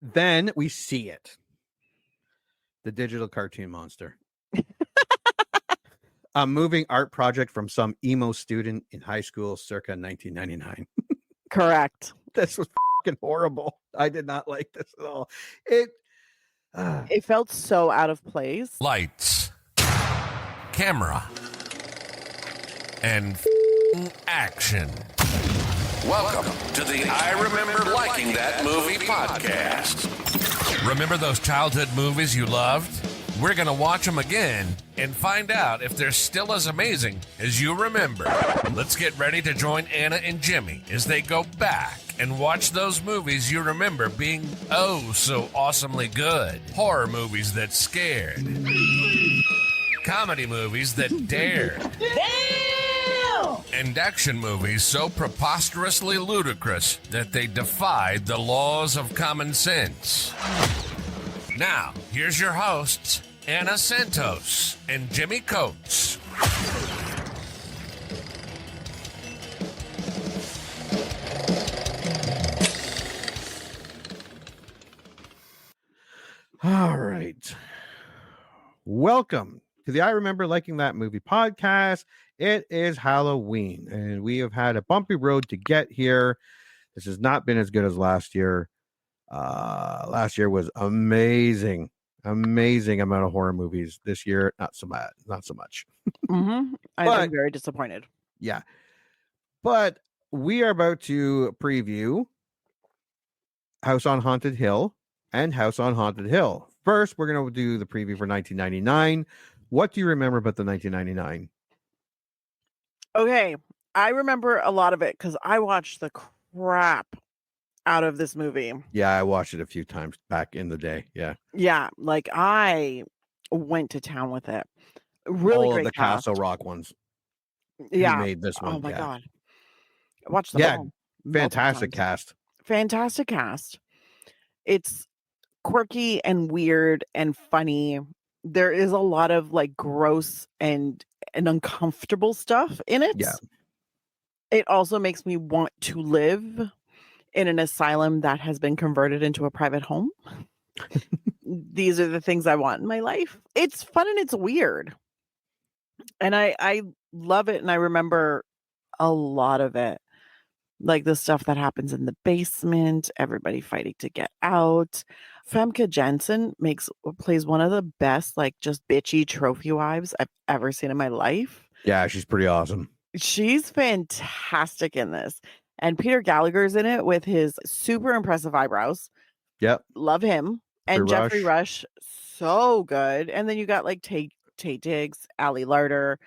Then we see it. The digital cartoon monster. A moving art project from some emo student in high school circa 1999. Correct. This was fucking horrible. I did not like this at all. It felt so out of place. Lights, camera, and action. Welcome to the I Remember Liking That Movie podcast. Remember those childhood movies you loved? We're going to watch them again and find out if they're still as amazing as you remember. Let's get ready to join Anna and Jimmy as they go back and watch those movies you remember being oh so awesomely good. Horror movies that scared. Comedy movies that dared. Damn! And action movies so preposterously ludicrous that they defied the laws of common sense. Now, here's your hosts, Anna Santos and Jimmy Coates. All right. Welcome to the I Remember Liking That Movie podcast. It is Halloween, and we have had a bumpy road to get here. This has not been as good as last year. Last year was amazing amount of horror movies. This year, not so much. Mm-hmm. I'm very disappointed. Yeah, but we are about to preview House on Haunted Hill and House on Haunted Hill. First, we're going to do the preview for 1999. What do you remember about the 1999? Okay, I remember a lot of it because I watched the crap out of this movie. Yeah, I watched it a few times back in the day. Yeah, like I went to town with it. Really all great of the cast. Castle Rock ones. Yeah, Who made this one. Oh my god, I watched them all fantastic multiple times. cast. Fantastic cast. It's quirky and weird and funny. There is a lot of like gross and uncomfortable stuff in it. Yeah. It also makes me want to live in an asylum that has been converted into a private home. These are the things I want in my life. It's fun and it's weird. And I love it. And I remember a lot of it. Like the stuff that happens in the basement, everybody fighting to get out. Famke Janssen plays one of the best, like just bitchy trophy wives I've ever seen in my life. Yeah, she's pretty awesome. She's fantastic in this. And Peter Gallagher's in it with his super impressive eyebrows. Yep. Love him. And Jeffrey Rush, so good. And then you got like Tate Diggs, Ali Larder,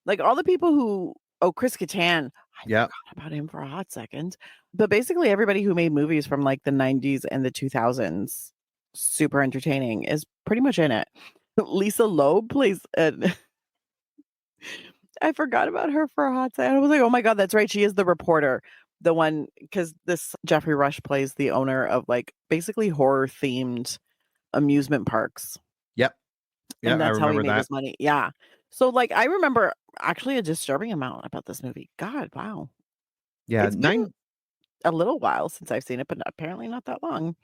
like all the people who, Chris Kattan. I forgot about him for a hot second. But basically everybody who made movies from like the 90s and the 2000s, super entertaining, is pretty much in it. Lisa Loeb plays I forgot about her for a hot second. I was like, oh my God, that's right. She is the reporter. The one, because this Jeffrey Rush plays the owner of like basically horror themed amusement parks. Yep. Yeah, and that's how he made his money. Yeah. So like I remember actually a disturbing amount about this movie. God, wow. Yeah, it's been a little while since I've seen it, but apparently not that long.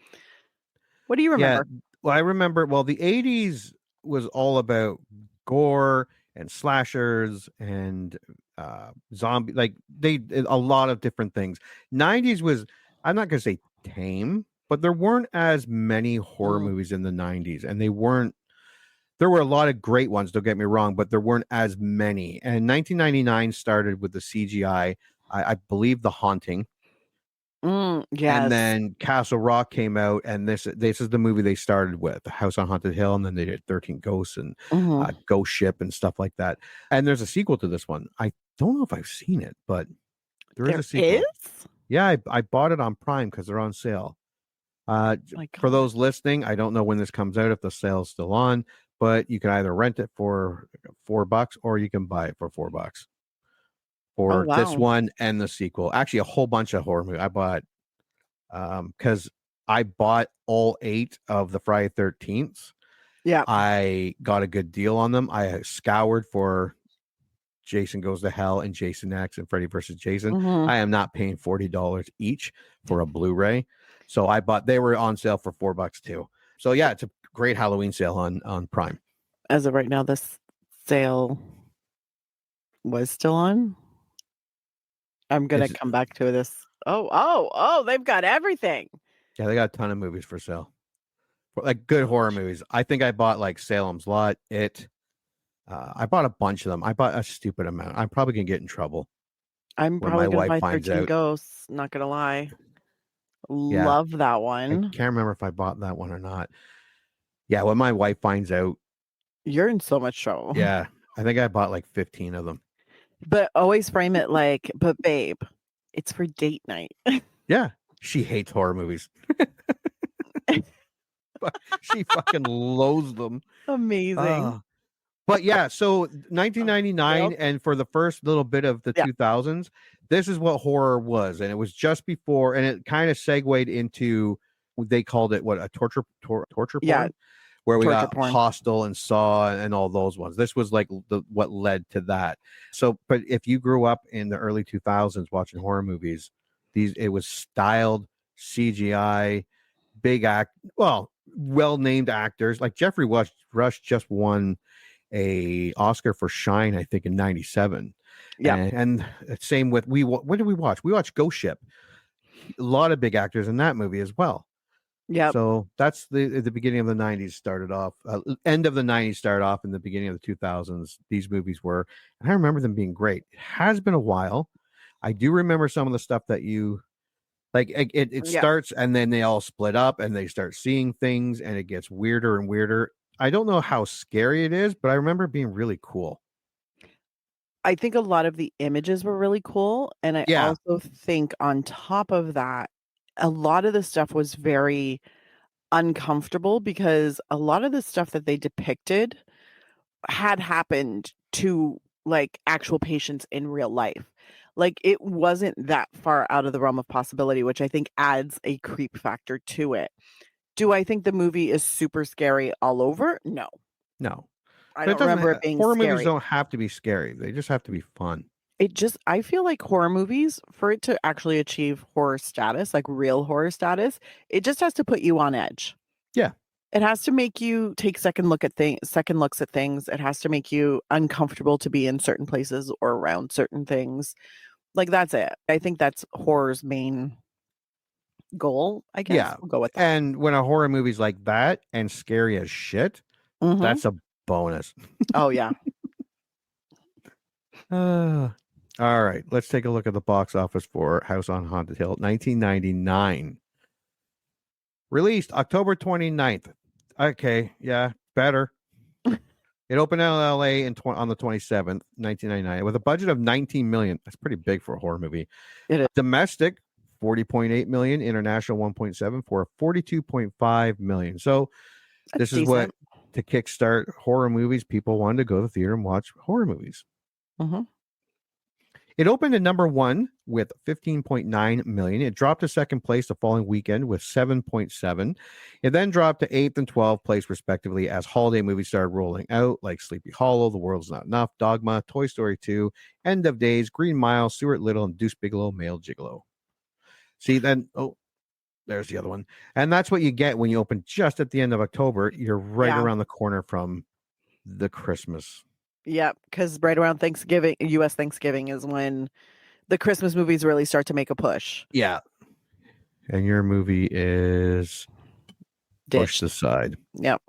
What do you remember? Yeah, well, I remember. Well, the 80s was all about gore and slashers and zombie. Like they did a lot of different things. 90s was, I'm not gonna say tame, but there weren't as many horror movies in the 90s, and there were a lot of great ones, don't get me wrong, but there weren't as many. And 1999 started with the CGI, I believe The Haunting. Yes. And then Castle Rock came out, and this is the movie they started with, House on Haunted Hill, and then they did 13 Ghosts and Ghost Ship and stuff like that. And there's a sequel to this one. I don't know if I've seen it, but there is a sequel. Is? Yeah, I bought it on Prime because they're on sale. For those listening, I don't know when this comes out, if the sale's still on, but you can either rent it for $4 or you can buy it for $4 for this one and the sequel. Actually, a whole bunch of horror movies. I bought because I bought all 8 of the Friday 13th. Yeah, I got a good deal on them. I scoured for Jason Goes to Hell and Jason X and Freddy vs. Jason. I am not paying $40 each for a Blu-ray. So I bought. They were on sale for $4 too. So yeah, it's a great Halloween sale on Prime. As of right now, this sale was still on. I'm gonna It's- come back to this. Oh! They've got everything. Yeah, they got a ton of movies for sale, like good horror movies. I think I bought like Salem's Lot. I bought a bunch of them. I bought a stupid amount. I'm probably gonna get in trouble I'm when probably my gonna wife buy finds 13 out. Ghosts. Not gonna lie. Yeah. Love that I one. can't remember if I bought that one or not. Yeah, when my wife finds out, You're in so much trouble. yeah, I think I bought like 15 of them. But always frame it like, but babe, it's for date night. Yeah, she hates horror movies. But she fucking loathes them. Amazing. But yeah, so 1999 Yep. and for the first little bit of the Yeah. 2000s, this is what horror was, and it was just before, and it kind of segued into they called it what a torture porn, Yeah, where we torture got porn. Hostel and Saw and all those ones. This was like what led to that. So, but if you grew up in the early 2000s watching horror movies, it was styled CGI, well named actors like Jeffrey Rush just won a Oscar for Shine, I think in '97. Yeah. And same with what did we watch? We watched Ghost Ship. A lot of big actors in that movie as well. Yeah. So that's the beginning of the '90s started off. End of the '90s started off in the beginning of the 2000s. These movies were, and I remember them being great. It has been a while. I do remember some of the stuff that you like. It starts and then they all split up and they start seeing things and it gets weirder and weirder. I don't know how scary it is, but I remember it being really cool. I think a lot of the images were really cool. And I Yeah. also think on top of that, a lot of the stuff was very uncomfortable because a lot of the stuff that they depicted had happened to like actual patients in real life. Like it wasn't that far out of the realm of possibility, which I think adds a creep factor to it. Do I think the movie is super scary all over? No. No. I But don't remember it being horror movies scary. don't have to be scary. They just have to be fun. I feel like horror movies, for it to actually achieve horror status, like real horror status, it just has to put you on edge. Yeah. It has to make you take second looks at things. It has to make you uncomfortable to be in certain places or around certain things. Like that's it. I think that's horror's main goal, I guess. Yeah. We'll go with that. And when a horror movie's like that and scary as shit, Mhm. that's a bonus. Oh yeah. All right, let's take a look at the box office for House on Haunted Hill, 1999. Released October 29th. Okay, yeah, better. It opened in LA on the 27th, 1999, with a budget of $19 million. That's pretty big for a horror movie. It is. Domestic, $40.8 million. International, $1.7 for $42.5 million. So That's this is what, to kickstart horror movies, people wanted to go to the theater and watch horror movies. Mhm. It opened at number 1 with 15.9 million. It dropped to second place the following weekend with 7.7. It then dropped to 8th and 12th place respectively as holiday movies started rolling out, like Sleepy Hollow, The World's Not Enough, Dogma, Toy Story 2, End of Days, Green Mile, Stuart Little, and Deuce Bigalow, Male Gigolo. See, then, there's the other one. And that's what you get when you open just at the end of October. You're right around the corner from the Christmas. Yeah, because right around Thanksgiving, U.S. Thanksgiving is when the Christmas movies really start to make a push. Yeah. And your movie is pushed aside. Yep.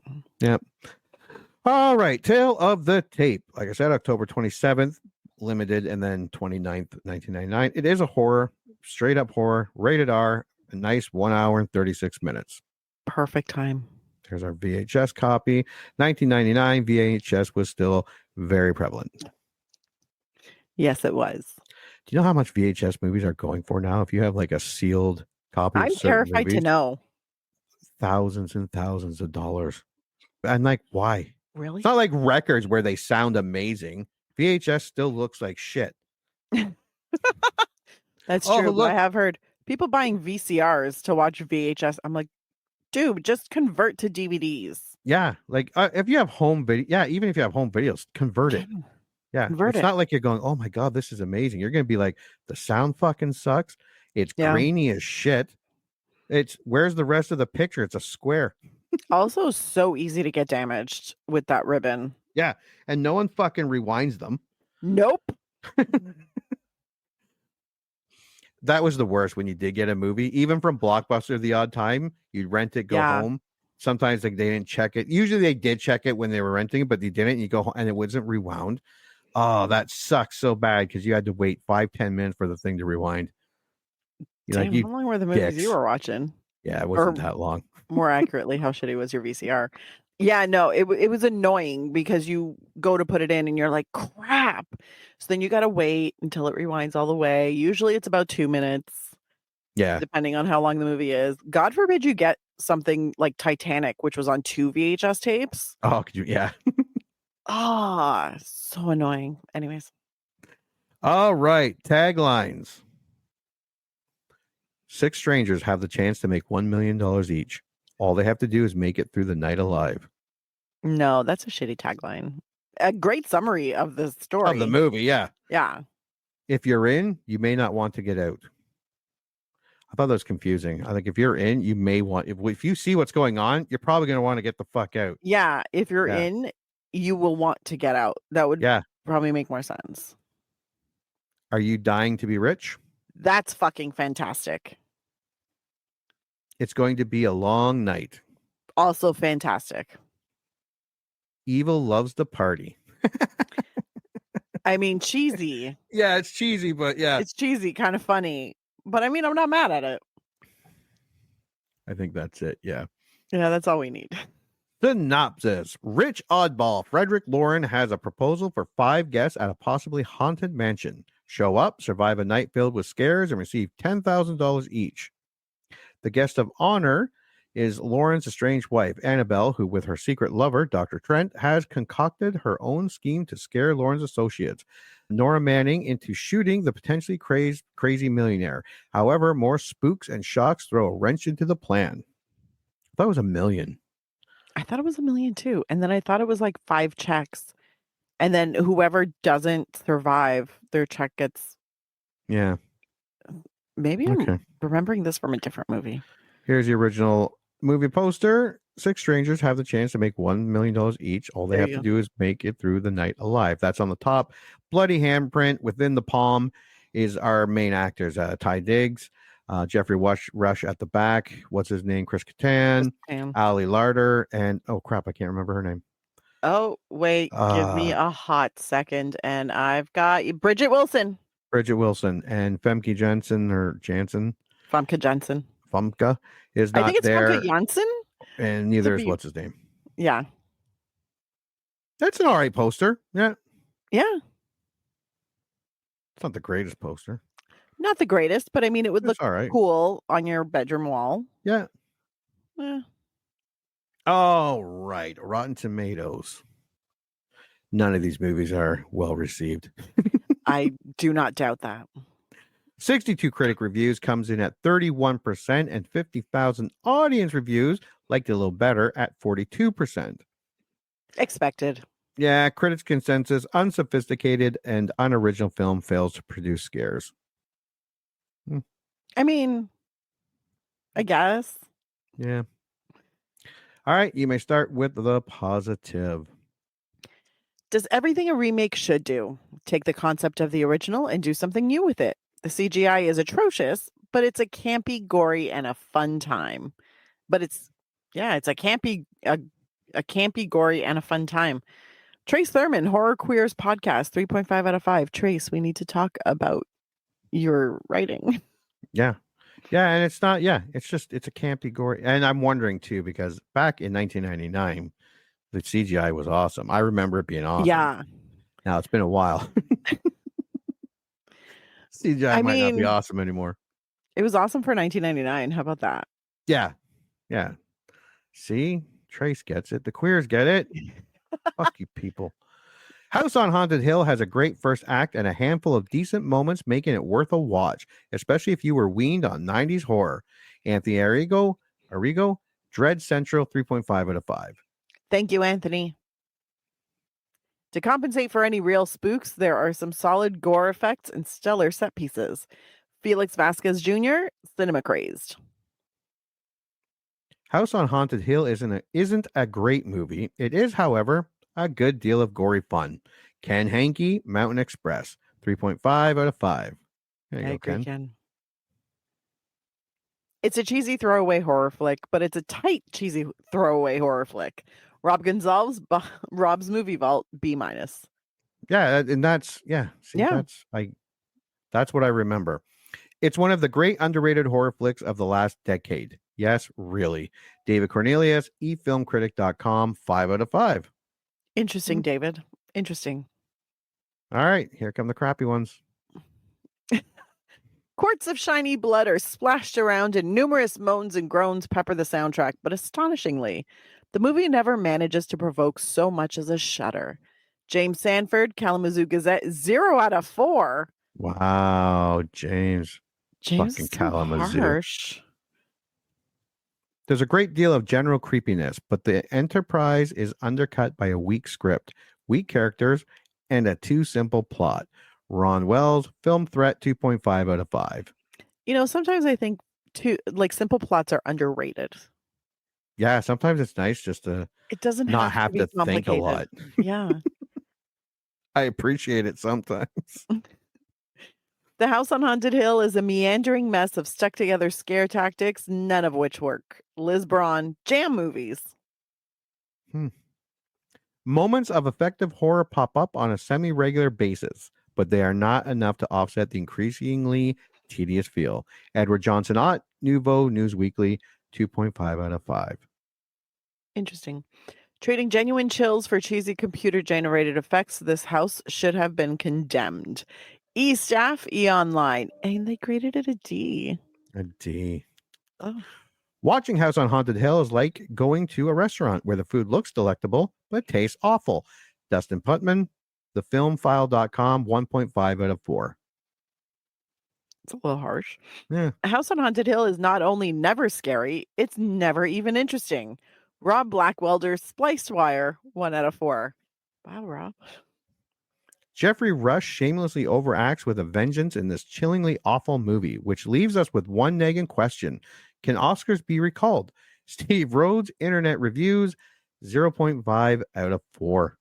All right. Tale of the Tape. Like I said, October 27th, limited, and then 29th, 1999. It is a horror, straight up horror, rated R, a nice 1 hour and 36 minutes. Perfect time. There's our VHS copy. 1999, VHS was still very prevalent. Yes, it was. Do you know how much VHS movies are going for now? If you have like a sealed copy, I'm of certain terrified movies, to know. thousands and thousands of dollars. And like, why? Really? It's not like records where they sound amazing. VHS still looks like shit. That's Oh, true. look. I have heard people buying VCRs to watch VHS. I'm like, dude, just convert to DVDs. Yeah, like if you have home video, even if you have home videos, convert it. Yeah, Convert it's it. not like you're going, oh my god, this is amazing. You're gonna be like, the sound fucking sucks. It's grainy as shit. It's where's the rest of the picture? It's a square. Also, so easy to get damaged with that ribbon. Yeah, and no one fucking rewinds them. Nope. That was the worst when you did get a movie, even from Blockbuster the odd time, you'd rent it, go home. Sometimes like they didn't check it. Usually they did check it when they were renting it, but they didn't. You go home and it wasn't rewound. Oh, that sucks so bad because you had to wait 5-10 minutes for the thing to rewind. Damn, how long were the movies you were watching? Yeah, it wasn't that long. More accurately, how shitty was your VCR? Yeah, no, it was annoying because you go to put it in and you're like, crap. So then you got to wait until it rewinds all the way. Usually it's about 2 minutes. Yeah. Depending on how long the movie is. God forbid you get something like Titanic, which was on 2 VHS tapes. Oh, could you? Yeah. So annoying. Anyways. All right. Taglines. 6 strangers have the chance to make $1 million each. All they have to do is make it through the night alive. No, that's a shitty tagline. A great summary of the story. Of the movie, yeah. Yeah. If you're in, you may not want to get out. I thought that was confusing. I think if you're in, you may want, if you see what's going on, you're probably going to want to get the fuck out. Yeah. If you're in, you will want to get out. That would probably make more sense. Are you dying to be rich? That's fucking fantastic. It's going to be a long night. Also fantastic. Evil loves the party. I mean, cheesy. Yeah, it's cheesy, but yeah. It's cheesy, kind of funny. But I mean, I'm not mad at it. I think that's it. Yeah. Yeah, that's all we need. Synopsis. Rich oddball Frederick Lauren has a proposal for 5 guests at a possibly haunted mansion. Show up, survive a night filled with scares, and receive $10,000 each. The guest of honor is Lauren's estranged wife, Annabelle, who, with her secret lover, Dr. Trent, has concocted her own scheme to scare Lauren's associates, Nora Manning, into shooting the potentially crazy millionaire. However, more spooks and shocks throw a wrench into the plan. I thought it was $1 million. I thought it was $1 million too. And then I thought it was like 5 checks. And then whoever doesn't survive, their check gets. Yeah. Maybe I'm remembering this from a different movie. Here's the original movie poster. 6 strangers have the chance to make $1 million each. All they have to do is make it through the night alive. That's on the top. Bloody handprint within the palm is our main actors. Ty Diggs, Jeffrey Rush at the back. What's his name? Chris Kattan, Ali Larder, and oh crap, I can't remember her name. Oh, wait, give me a hot second. And I've got Bridget Wilson. Bridget Wilson and Femke Jensen or Jansen. Famke Jensen. Famke is not there. I think it's Famke Janssen. And neither is what's his name. Yeah. That's an all right poster. Yeah. Yeah. It's not the greatest poster. Not the greatest, but I mean, it would look cool on your bedroom wall. Yeah. Yeah. All right. Rotten Tomatoes. None of these movies are well received. I do not doubt that. 62 critic reviews comes in at 31%, and 50,000 audience reviews liked it a little better at 42%. Expected. Yeah, critics' consensus, unsophisticated and unoriginal film fails to produce scares. I mean, I guess. Yeah. All right, you may start with the positive. Does everything a remake should do? Take the concept of the original and do something new with it. The CGI is atrocious, but it's a campy, gory, and a fun time. But it's a campy, gory, and a fun time. Trace Thurman, Horror Queers Podcast, 3.5 out of 5. Trace, we need to talk about your writing. Yeah. Yeah, and it's not, it's a campy, gory. And I'm wondering, too, because back in 1999, the CGI was awesome. I remember it being awesome. Yeah. Now, it's been a while. CGI might not be awesome anymore. It was awesome for 1999. How about that? Yeah. Yeah. See? Trace gets it. The queers get it. Fuck you people. House on Haunted Hill has a great first act and a handful of decent moments, making it worth a watch, especially if you were weaned on 90s horror. Anthony Arrigo, Dread Central, 3.5 out of 5. Thank you, Anthony. To compensate for any real spooks, there are some solid gore effects and stellar set pieces. Felix Vasquez Jr., cinema crazed. House on Haunted Hill isn't a great movie. It is, however, a good deal of gory fun. Ken Hankey, Mountain Express, 3.5 out of 5. There you I go, agree, Ken. Ken. It's a cheesy throwaway horror flick, but it's a tight, cheesy throwaway horror flick. Rob's movie vault, B-. Yeah, and that's See, Yeah. that's what I remember. It's one of the great underrated horror flicks of the last decade. Yes, really. David Cornelius, efilmcritic.com, 5 out of 5. Interesting, David. Interesting. All right, here come the crappy ones. Quarts of shiny blood are splashed around and numerous moans and groans pepper the soundtrack, but astonishingly, the movie never manages to provoke so much as a shudder. James Sanford, Kalamazoo Gazette, 0 out of 4. Wow, James. James Fucking is so Kalamazoo. harsh. There's a great deal of general creepiness, but the enterprise is undercut by a weak script, weak characters, and a too simple plot. Ron Wells, Film Threat, 2.5 out of 5. You know, sometimes I think simple plots are underrated. Yeah, sometimes it's nice just to It doesn't not have have to to be think a complicated. lot. Yeah. I appreciate it sometimes. The House on Haunted Hill is a meandering mess of stuck together scare tactics, none of which work. Liz Braun, jam movies. Moments of effective horror pop up on a semi-regular basis, but they are not enough to offset the increasingly tedious feel. Edward Johnson Ott, Nouveau News Weekly, 2.5 out of 5. Interesting. Trading genuine chills for cheesy computer generated effects, this house should have been condemned. E staff, E online, and they graded it a D. A D. Oh. Watching House on Haunted Hill is like going to a restaurant where the food looks delectable but tastes awful. Dustin Putman, thefilmfile.com, 1.5 out of 4. It's a little harsh. Yeah. House on Haunted Hill is not only never scary, it's never even interesting. Rob Blackwelder, Spliced Wire, 1 out of 4. Wow, Rob. Jeffrey Rush shamelessly overacts with a vengeance in this chillingly awful movie, which leaves us with one nagging question. Can Oscars be recalled? Steve Rhodes, Internet Reviews, 0.5 out of 4.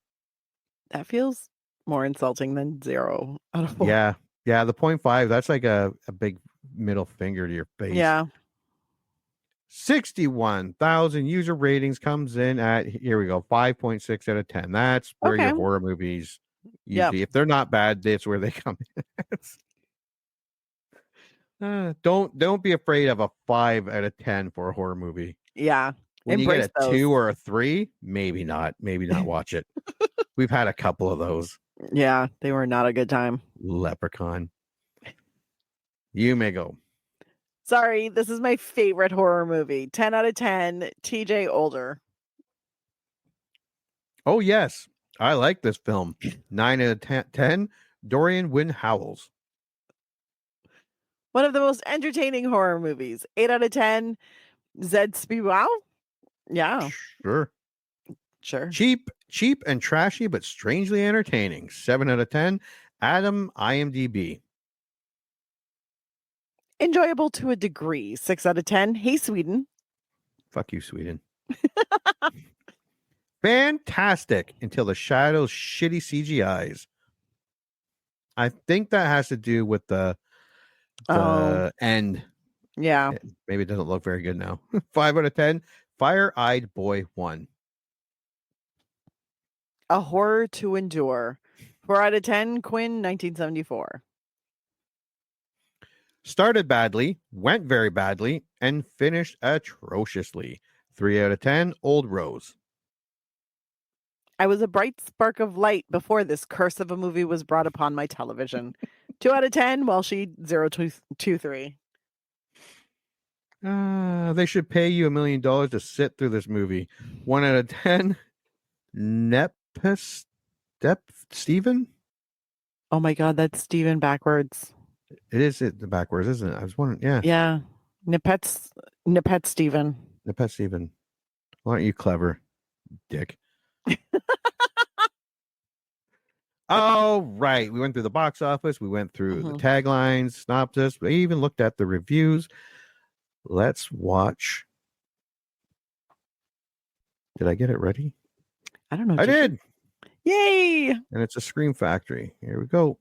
That feels more insulting than 0 out of 4. Yeah. Yeah, the 0.5, that's like a big middle finger to your face. Yeah. 61,000 user ratings comes in at, here we go, 5.6 out of 10. That's where Okay. your horror movies usually, if they're not bad, that's where they come in. Don't be afraid of a 5 out of 10 for a horror movie. Yeah. When Embrace you get a 2 or a 3, maybe not watch it. We've had a couple of those. Yeah, they were not a good time. Leprechaun. You may go. Sorry, this is my favorite horror movie. 10 out of 10, TJ Older. Oh, yes. I like this film. 9 out of 10, Dorian Wynn Howells. One of the most entertaining horror movies. 8 out of 10, Zed Spiewau. Yeah, Sure. Cheap and trashy, but strangely entertaining. 7 out of 10, Adam IMDb. Enjoyable to a degree. 6 out of 10, Hey Sweden. Fuck you, Sweden. Fantastic until the shadows shitty CGIs. I think that has to do with the end. Yeah. Maybe it doesn't look very good now. 5 out of 10, Fire-Eyed Boy 1. A horror to endure. 4 out of 10, Quinn, 1974. Started badly, went very badly, and finished atrociously. 3 out of 10, Old Rose. I was a bright spark of light before this curse of a movie was brought upon my television. 2 out of 10, Welshie, 0223. They should pay you $1 million to sit through this movie. 1 out of 10, Steven? Oh my God, that's Steven backwards. It is the backwards, isn't it? I was wondering. Yeah. Yeah. Nippet Steven. Nippet Steven. Why aren't you clever, dick? Oh, right. We went through the box office. We went through the taglines, synopsis. We even looked at the reviews. Let's watch Did I get it ready? I don't know. I did. Yay! And it's a Scream Factory. Here we go.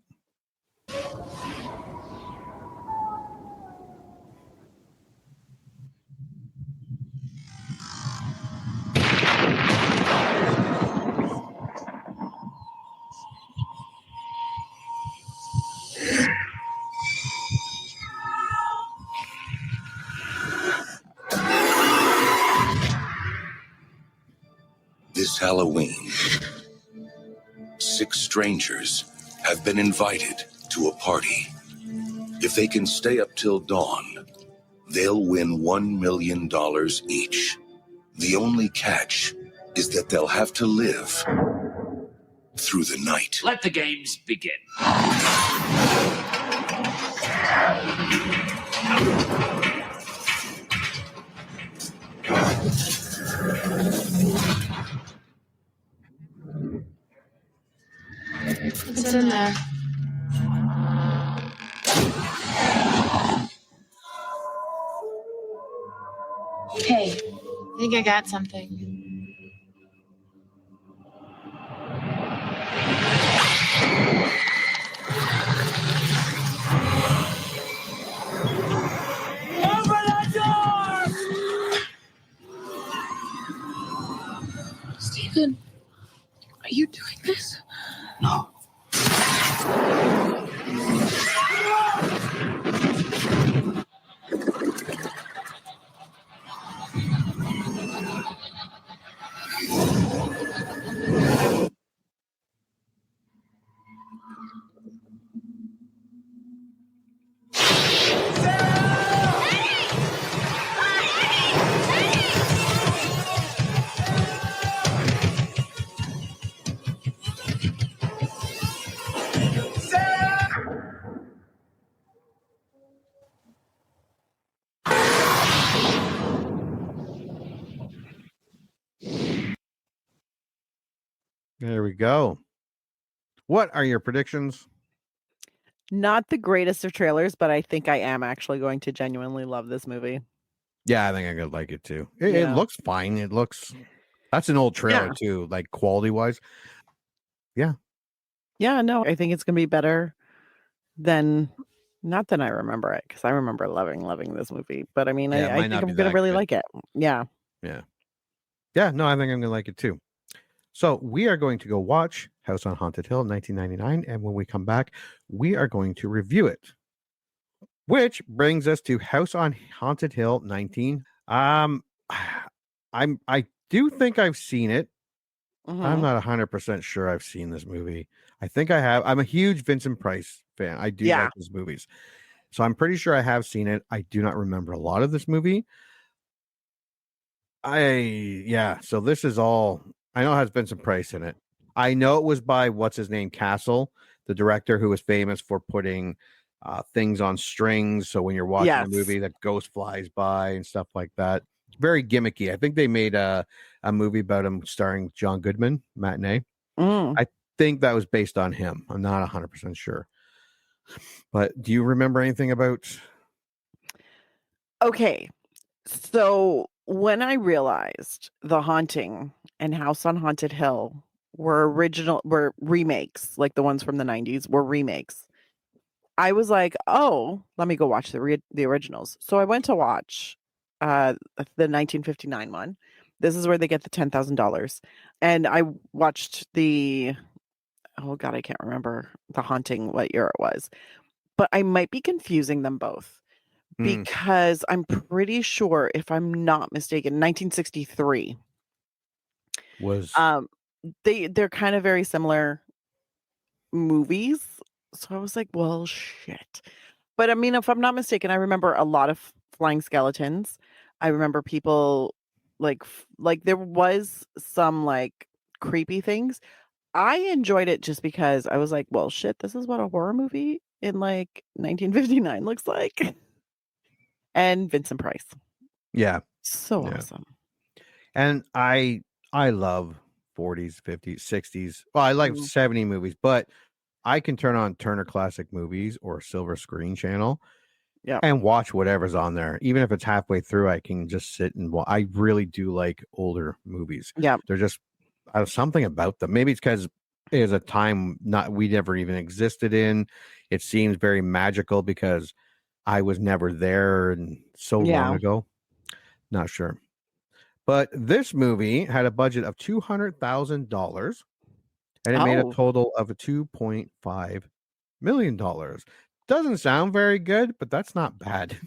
This Halloween, 6 strangers have been invited to a party. If they can stay up till dawn, they'll win $1 million each. The only catch is that they'll have to live through the night. Let the games begin. It's in there. Hey, I think I got something. Open the door! Stephen, are you doing this? No. There we go. What are your predictions? Not the greatest of trailers, but I think I am actually going to genuinely love this movie. Yeah, I think I'm gonna like it too. It Yeah. looks fine. It looks. That's an old trailer Yeah. too, like quality wise. Yeah, no, I think it's gonna be better than not than I remember it, because I remember loving this movie. But I mean, Yeah, it I might think not I'm be gonna that really good. like it. Yeah. Yeah, no, I think I'm gonna like it too. So we are going to go watch House on Haunted Hill 1999, and when we come back, we are going to review it. Which brings us to House on Haunted Hill 19. I do think I've seen it. I'm Mhm. not 100% sure I've seen this movie. I think I have. I'm a huge Vincent Price fan. I do Yeah. like his movies. So I'm pretty sure I have seen it. I do not remember a lot of this movie. So this is all I know it has Vincent Price in it. I know it was by what's his name, Castle, the director who was famous for putting things on strings. So when you're watching Yes. a movie, that ghost flies by and stuff like that. Very gimmicky. I think they made a movie about him starring John Goodman, Matinee. Mm. I think that was based on him. I'm not 100% sure. But do you remember anything about? Okay. So when I realized The Haunting and House on Haunted Hill were remakes, like the ones from the 90s were remakes, I was like, oh, let me go watch the originals. So I went to watch the 1959 one. This is where they get the $10,000. And I watched oh God, I can't remember The Haunting, what year it was. But I might be confusing them both because I'm pretty sure, if I'm not mistaken, 1963. Was They're kind of very similar movies. So I was like, well, shit. But I mean, if I'm not mistaken, I remember a lot of flying skeletons. I remember people like there was some like creepy things. I enjoyed it just because I was like, well, shit, this is what a horror movie in like 1959 looks like. And Vincent Price. yeah. So Yeah. awesome. And I love 40s, 50s, 60s. Well, I like 70 movies, but I can turn on Turner Classic Movies or Silver Screen Channel, and watch whatever's on there. Even if it's halfway through, I can just sit and watch. I really do like older movies. Yeah. They're just something about them. Maybe it's because it is a time we never even existed in. It seems very magical because I was never there and so long ago. Not sure. But this movie had a budget of $200,000 and it made a total of $2.5 million. Doesn't sound very good, but that's not bad.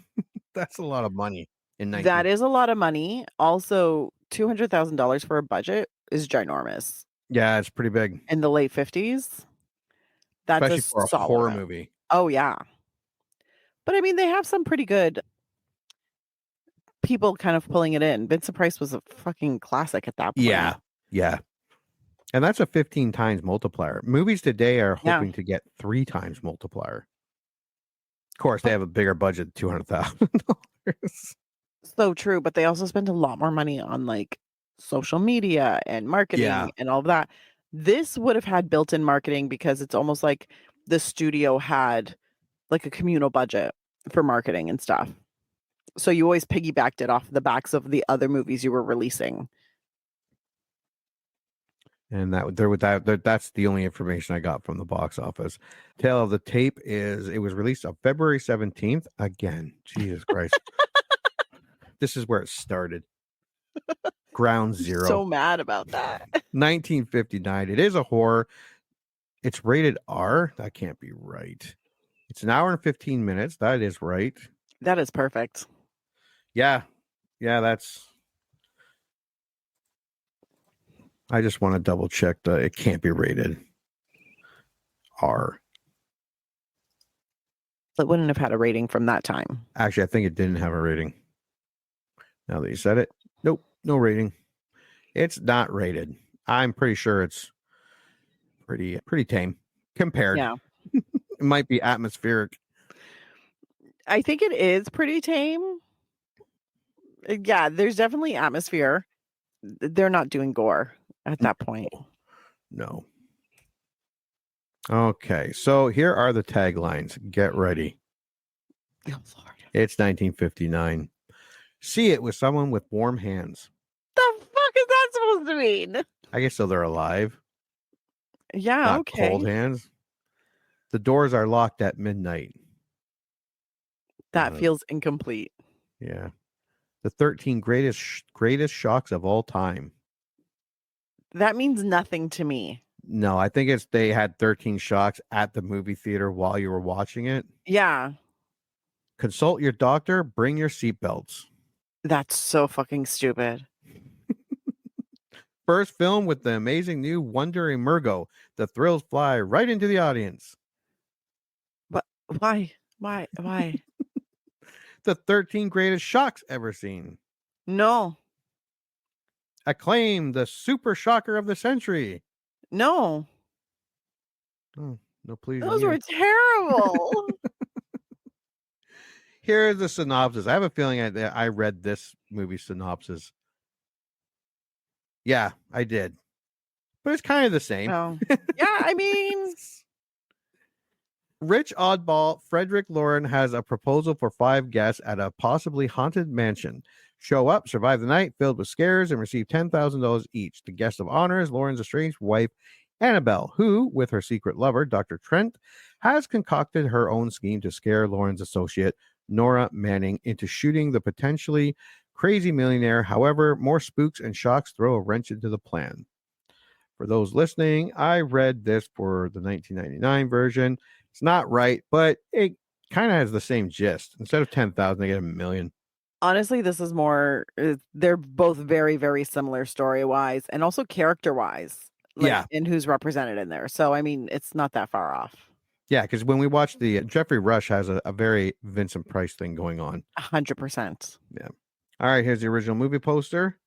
That's a lot of money in 19. That is a lot of money. Also, $200,000 for a budget is ginormous. Yeah, it's pretty big. In the late 50s. That's especially for a horror movie. Oh, yeah. But I mean, they have some pretty good people kind of pulling it in. Vincent Price was a fucking classic at that point. Yeah. Yeah. And that's a 15 times multiplier. Movies today are hoping to get 3 times multiplier. Of course, they have a bigger budget, $200,000. So true, but they also spend a lot more money on like social media and marketing and all of that. This would have had built-in marketing because it's almost like the studio had like a communal budget for marketing and stuff. So you always piggybacked it off the backs of the other movies you were releasing. And that's the only information I got from the box office. Tale of the Tape it was released on February 17th. Again, Jesus Christ. This is where it started. Ground zero. So mad about that. 1959. It is a horror. It's rated R. That can't be right. It's an hour and 15 minutes. That is right. That is perfect. Yeah. Yeah, that's... I just want to double check that it can't be rated R. It wouldn't have had a rating from that time. Actually, I think it didn't have a rating. Now that you said it. Nope, no rating. It's not rated. I'm pretty sure it's pretty tame compared. Yeah. It might be atmospheric. I think it is pretty tame. Yeah, there's definitely atmosphere. They're not doing gore at that point. No. Okay, so here are the taglines. Get ready. Oh, Lord. It's 1959. See it with someone with warm hands. The fuck is that supposed to mean? I guess so they're alive. Yeah, Not okay. cold hands. The doors are locked at midnight. That feels incomplete. Yeah. The 13 greatest shocks of all time. That means nothing to me. No, I think they had 13 shocks at the movie theater while you were watching it. Yeah. Consult your doctor. Bring your seatbelts. That's so fucking stupid. First film with the amazing new Wonder Emergo. The thrills fly right into the audience. But why? The 13 greatest shocks ever seen. No. Acclaim the super shocker of the century. No. Oh, no, please. Those were terrible. Here's the synopsis. I have a feeling I read this movie synopsis. Yeah, I did. But it's kind of the same. Oh. Yeah, I mean... Rich oddball Frederick Lauren has a proposal for 5 guests at a possibly haunted mansion. Show up, survive the night, filled with scares, and receive $10,000 each. The guest of honor is Lauren's estranged wife, Annabelle, who, with her secret lover, Dr. Trent, has concocted her own scheme to scare Lauren's associate, Nora Manning, into shooting the potentially crazy millionaire. However, more spooks and shocks throw a wrench into the plan. For those listening, I read this for the 1999 version. It's not right, but it kind of has the same gist. Instead of 10,000, they get $1 million. Honestly, this is more, they're both very, very similar story-wise and also character-wise. Like, in who's represented in there. So, I mean, it's not that far off. Yeah, because when we watch the Jeffrey Rush has a very Vincent Price thing going on. 100%. Yeah. All right, here's the original movie poster.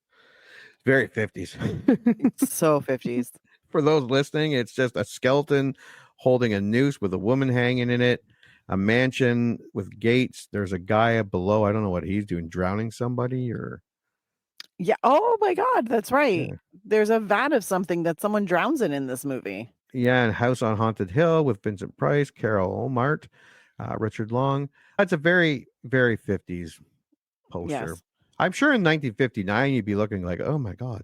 Very 50s. It's so 50s. For those listening, it's just a skeleton holding a noose with a woman hanging in it, a mansion with gates. There's a guy below. I don't know what he's doing, drowning somebody or... Yeah. Oh my God, that's right. Yeah. There's a vat of something that someone drowns in this movie. Yeah, and House on Haunted Hill with Vincent Price, Carol Olmart, Richard Long. That's a very, very 50s poster. Yes. I'm sure in 1959 you'd be looking like, oh my God.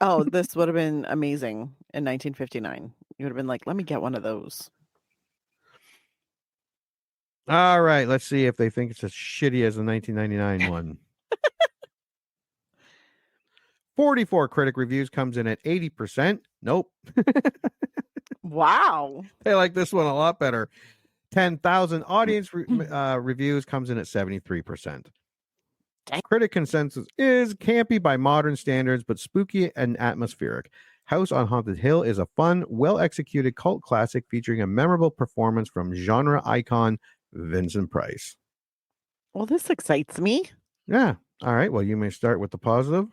Oh, this would have been amazing in 1959. You would have been like, let me get one of those. All right, let's see if they think it's as shitty as the 1999 one. 44 critic reviews comes in at 80%. Nope. Wow. They like this one a lot better. 10,000 audience reviews comes in at 73%. Dang. Critic consensus is campy by modern standards, but spooky and atmospheric. House on Haunted Hill is a fun, well-executed cult classic featuring a memorable performance from genre icon Vincent Price. Well, this excites me. Yeah. All right. Well, you may start with the positive.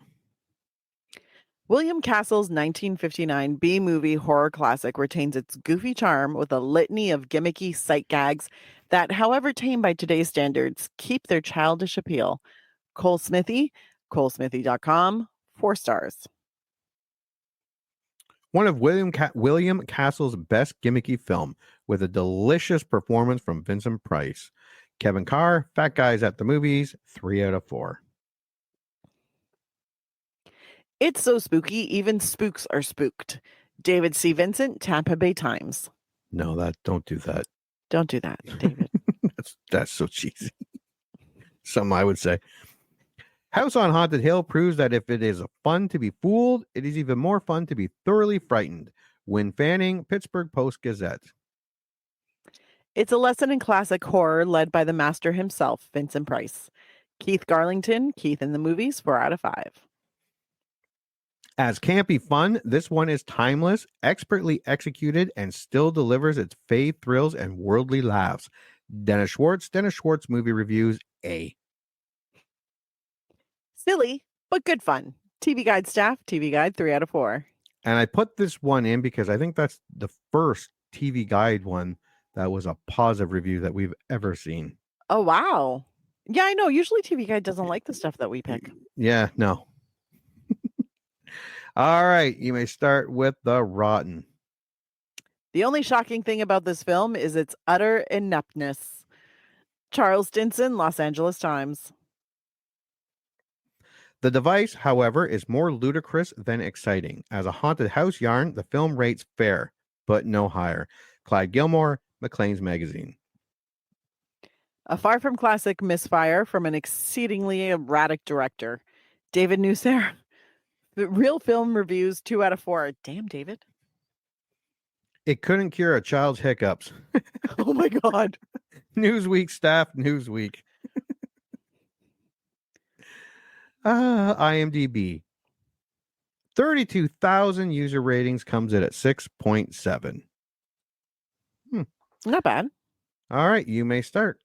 William Castle's 1959 B-movie horror classic retains its goofy charm with a litany of gimmicky sight gags that, however tame by today's standards, keep their childish appeal. Cole Smithy, colesmithy.com, 4 stars. One of William Castle's best gimmicky film with a delicious performance from Vincent Price. Kevin Carr, Fat Guys at the Movies, 3 out of 4. It's so spooky, even spooks are spooked. David C. Vincent, Tampa Bay Times. No, don't do that. Don't do that, David. That's so cheesy. Something I would say. House on Haunted Hill proves that if it is fun to be fooled, it is even more fun to be thoroughly frightened. Win Fanning, Pittsburgh Post-Gazette. It's a lesson in classic horror led by the master himself, Vincent Price. Keith Garlington, Keith in the Movies, 4 out of 5. As campy fun, this one is timeless, expertly executed, and still delivers its fave thrills and worldly laughs. Dennis Schwartz Movie Reviews, A. Silly, but good fun. TV Guide staff, TV Guide, 3 out of 4. And I put this one in because I think that's the first TV Guide one that was a positive review that we've ever seen. Oh, wow. Yeah, I know. Usually TV Guide doesn't like the stuff that we pick. Yeah, no. All right, you may start with the rotten. The only shocking thing about this film is its utter ineptness. Charles Stinson, Los Angeles Times. The device, however, is more ludicrous than exciting. As a haunted house yarn, the film rates fair, but no higher. Clyde Gilmore, Maclean's Magazine. A far from classic misfire from an exceedingly erratic director. David Newser. The Real Film Reviews, 2 out of 4. Damn, David. It couldn't cure a child's hiccups. Oh my God. Newsweek staff, Newsweek. IMDb. 32,000 user ratings, comes in at 6.7. Not bad. All right, you may start.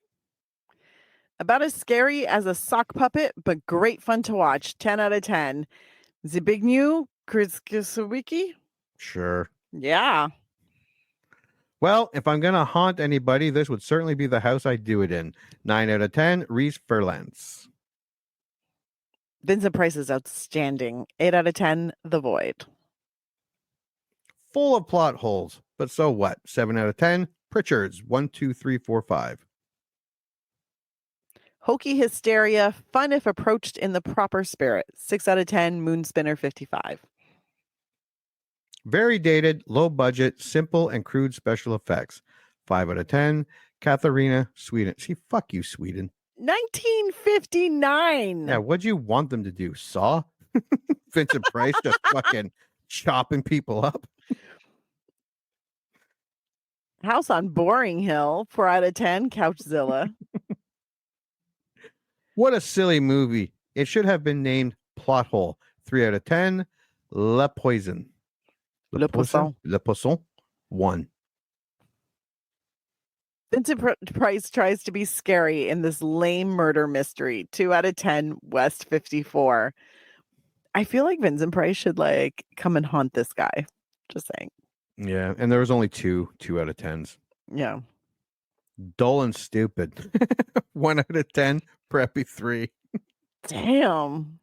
About as scary as a sock puppet, but great fun to watch. 10 out of 10. Zbigniew Krzyzewski? Sure. Yeah. Well, if I'm going to haunt anybody, this would certainly be the house I do it in. 9 out of 10, Reese Ferlance. Vincent Price is outstanding. 8 out of 10, The Void. Full of plot holes, but so what? 7 out of 10, Pritchard's 1, 2, 3, 4, 5. Hokey hysteria, fun if approached in the proper spirit. 6 out of 10, Moonspinner 55. Very dated, low budget, simple and crude special effects. 5 out of 10, Katharina, Sweden. See, fuck you, Sweden. 1959. Yeah, what'd you want them to do? Saw? Vincent Price just fucking chopping people up. House on Boring Hill, 4 out of 10, Couchzilla. What a silly movie. It should have been named Plot Hole. 3 out of 10, Le Poison. Le Poisson. Le Poisson, 1. Vincent Price tries to be scary in this lame murder mystery. 2 out of 10, West 54. I feel like Vincent Price should come and haunt this guy. Just saying. Yeah, and there was only 2 out of 10s. Yeah. Dull and stupid. 1 out of 10, Preppy 3. Damn.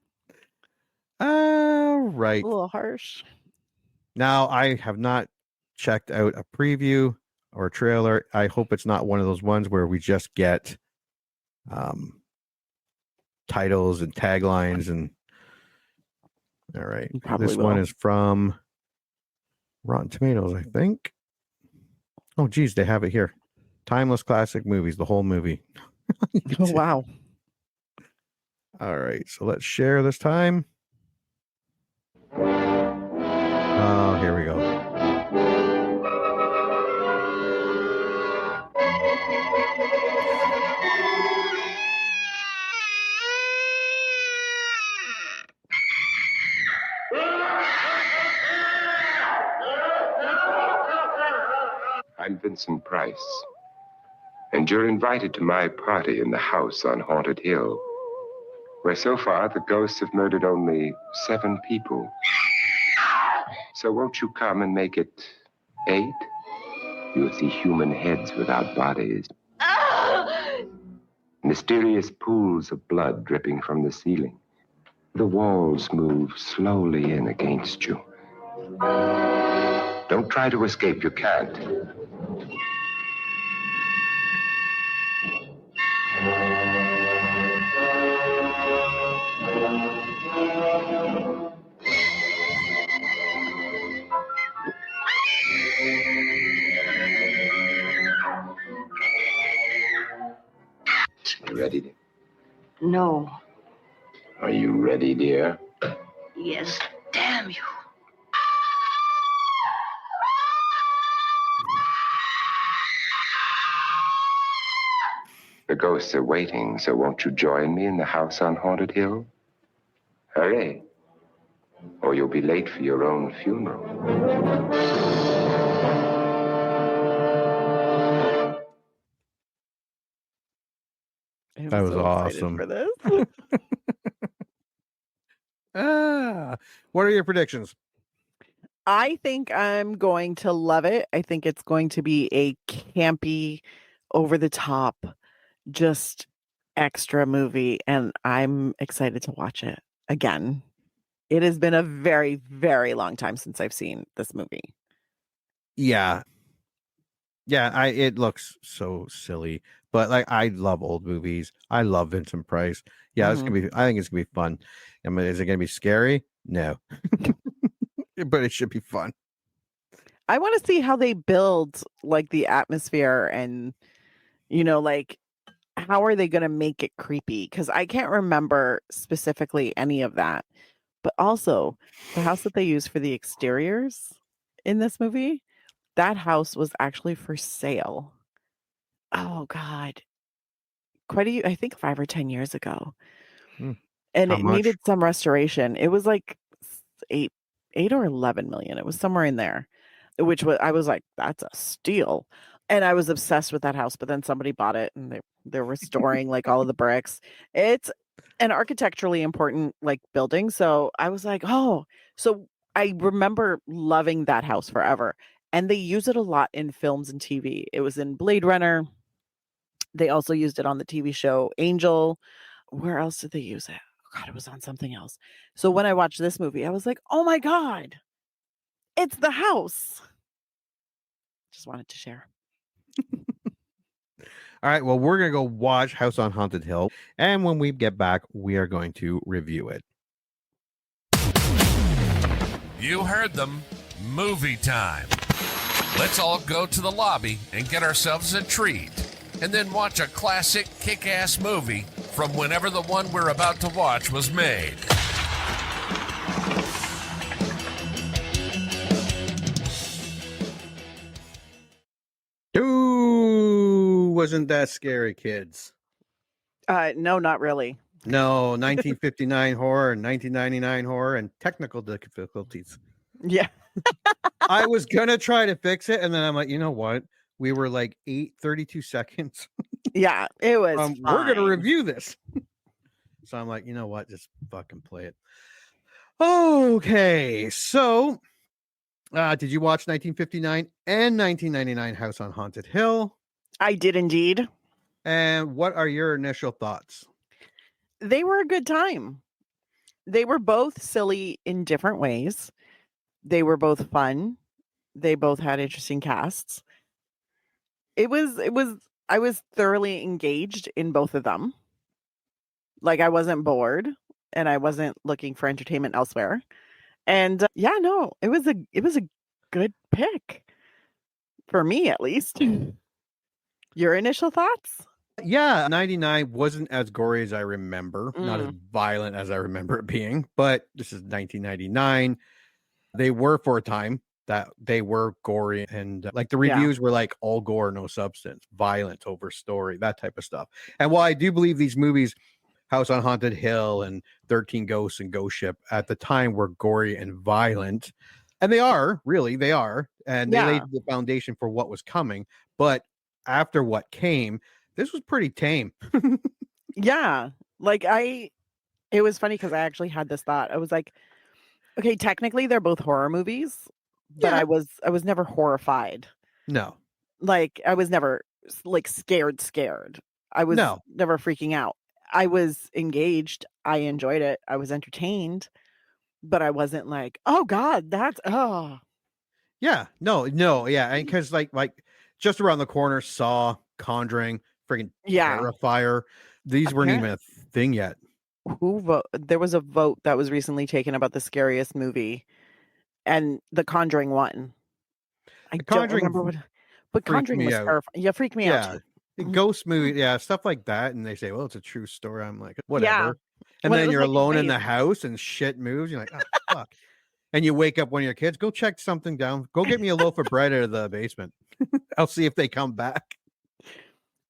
All right. A little harsh. Now, I have not checked out a preview or trailer. I hope it's not one of those ones where we just get titles and taglines and all right. You probably This one will. is from Rotten Tomatoes, I think. Oh geez, they have it here. Timeless classic movies, the whole movie. Oh, wow. All right, so let's share this time. Oh, here we go. I'm Vincent Price, and you're invited to my party in the house on Haunted Hill, where so far the ghosts have murdered only 7 people. So won't you come and make it 8? You'll see human heads without bodies. Mysterious pools of blood dripping from the ceiling. The walls move slowly in against you. Don't try to escape, you can't. You ready, dear? No. Are you ready, dear? Yes, damn you. The ghosts are waiting, so won't you join me in the house on Haunted Hill? Hurry, or you'll be late for your own funeral. I'm That was so excited awesome. for this. What are your predictions? I think I'm going to love it. I think it's going to be a campy, over the top, just extra movie, and I'm excited to watch it again. It has been a very, very long time since I've seen this movie. Yeah. Yeah, it looks so silly, but like I love old movies. I love Vincent Price. Yeah, it's Mhm. gonna be. I think it's gonna be fun. I mean, is it gonna be scary? No, but it should be fun. I want to see how they build like the atmosphere and like how are they going to make it creepy? Cuz I can't remember specifically any of that. But also, the house that they use for the exteriors in this movie, that house was actually for sale. Oh god. I think 5 or 10 years ago. Hmm. And How it much? needed some restoration. It was like 8 8 or 11 million. It was somewhere in there. Which I was like, that's a steal. And I was obsessed with that house, but then somebody bought it and they're restoring like all of the bricks. It's an architecturally important like building. So I was like, oh, so I remember loving that house forever. And they use it a lot in films and TV. It was in Blade Runner. They also used it on the TV show Angel. Where else did they use it? Oh God, it was on something else. So when I watched this movie, I was like, oh my God, it's the house. Just wanted to share. All right. Well, we're gonna go watch House on Haunted Hill, and when we get back, we are going to review it. You heard them. Movie time. Let's all go to the lobby and get ourselves a treat, and then watch a classic kick-ass movie from whenever the one we're about to watch was made. Ooh, wasn't that scary, kids? No, not really. No, 1959 horror and 1999 horror and technical difficulties. Yeah. I was gonna try to fix it, and then I'm like, you know what? We were like 32 seconds. Yeah, it was We're gonna fine. review this. So I'm like, you know what? Just fucking play it. Okay, so did you watch 1959 and 1999 House on Haunted Hill? I did indeed. And what are your initial thoughts? They were a good time. They were both silly in different ways. They were both fun. They both had interesting casts. I was thoroughly engaged in both of them. Like, I wasn't bored and I wasn't looking for entertainment elsewhere. And yeah, no, it was a good pick for me, at least. Your initial thoughts? Yeah, 99 wasn't as gory as I remember, not as violent as I remember it being, but this is 1999. They were for a time that they were gory and like the reviews were like all gore, no substance, violent over story, that type of stuff. And while I do believe these movies, House on Haunted Hill and 13 Ghosts and Ghost Ship at the time were gory and violent, and they are, really, they are, and they laid the foundation for what was coming. But after what came, this was pretty tame. Yeah. Like it was funny because I actually had this thought. I was like, okay, technically they're both horror movies, but Yeah. I was never horrified. No. Like I was never like scared. I was No. never freaking out. I was engaged. I enjoyed it. I was entertained, but I wasn't like, oh God, that's Yeah. No, yeah. And because like just around the corner, Saw, Conjuring, freaking yeah. Terrifier. These weren't even a thing yet. There was a vote that was recently taken about the scariest movie, and The Conjuring won. I don't remember what, but Conjuring was terrifying. Yeah, freaked me out too. The ghost movie, stuff like that. And they say, well, it's a true story. I'm like, whatever. Yeah. And When it then was you're like alone in amazing. the house and shit moves. You're like, oh, fuck. And you wake up one of your kids, go check something down. Go get me a loaf of bread out of the basement. I'll see if they come back.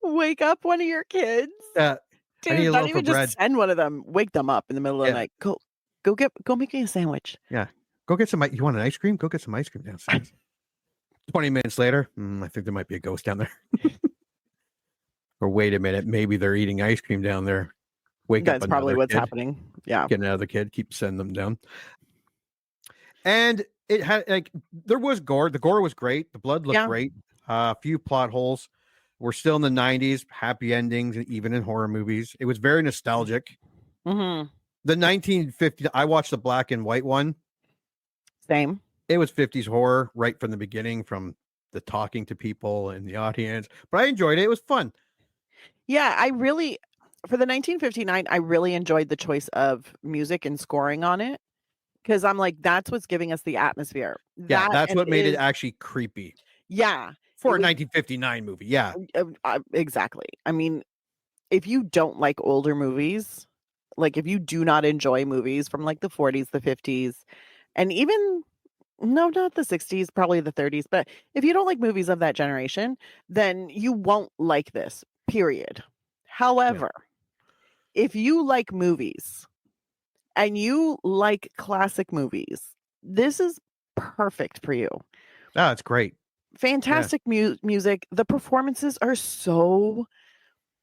Wake up one of your kids. I need Dude, a not loaf even of bread. just send one of them. Wake them up in the middle of the night. Go make me a sandwich. Yeah. Go get some. You want an ice cream? Go get some ice cream downstairs. 20 minutes later, I think there might be a ghost down there. Or wait a minute, maybe they're eating ice cream down there. That's probably what's happening. Yeah. Get another kid, keep sending them down. And it had like there was gore. The gore was great. The blood looked great. A few plot holes. We're still in the 90s, happy endings, and even in horror movies. It was very nostalgic. Mm-hmm. The 1950, I watched the black and white one. Same. It was 50s horror right from the beginning, from the talking to people and the audience. But I enjoyed it. It was fun. Yeah, for the 1959, I really enjoyed the choice of music and scoring on it. Because I'm like, that's what's giving us the atmosphere. That's what made it actually creepy. Yeah. For a 1959 movie. Yeah. Exactly. I mean, if you don't like older movies, like if you do not enjoy movies from like the 40s, the 50s, and even, no, not the 60s, probably the 30s, but if you don't like movies of that generation, then you won't like this, period. However, if you like movies and you like classic movies, this is perfect for you. Oh, it's great. Fantastic music. The performances are so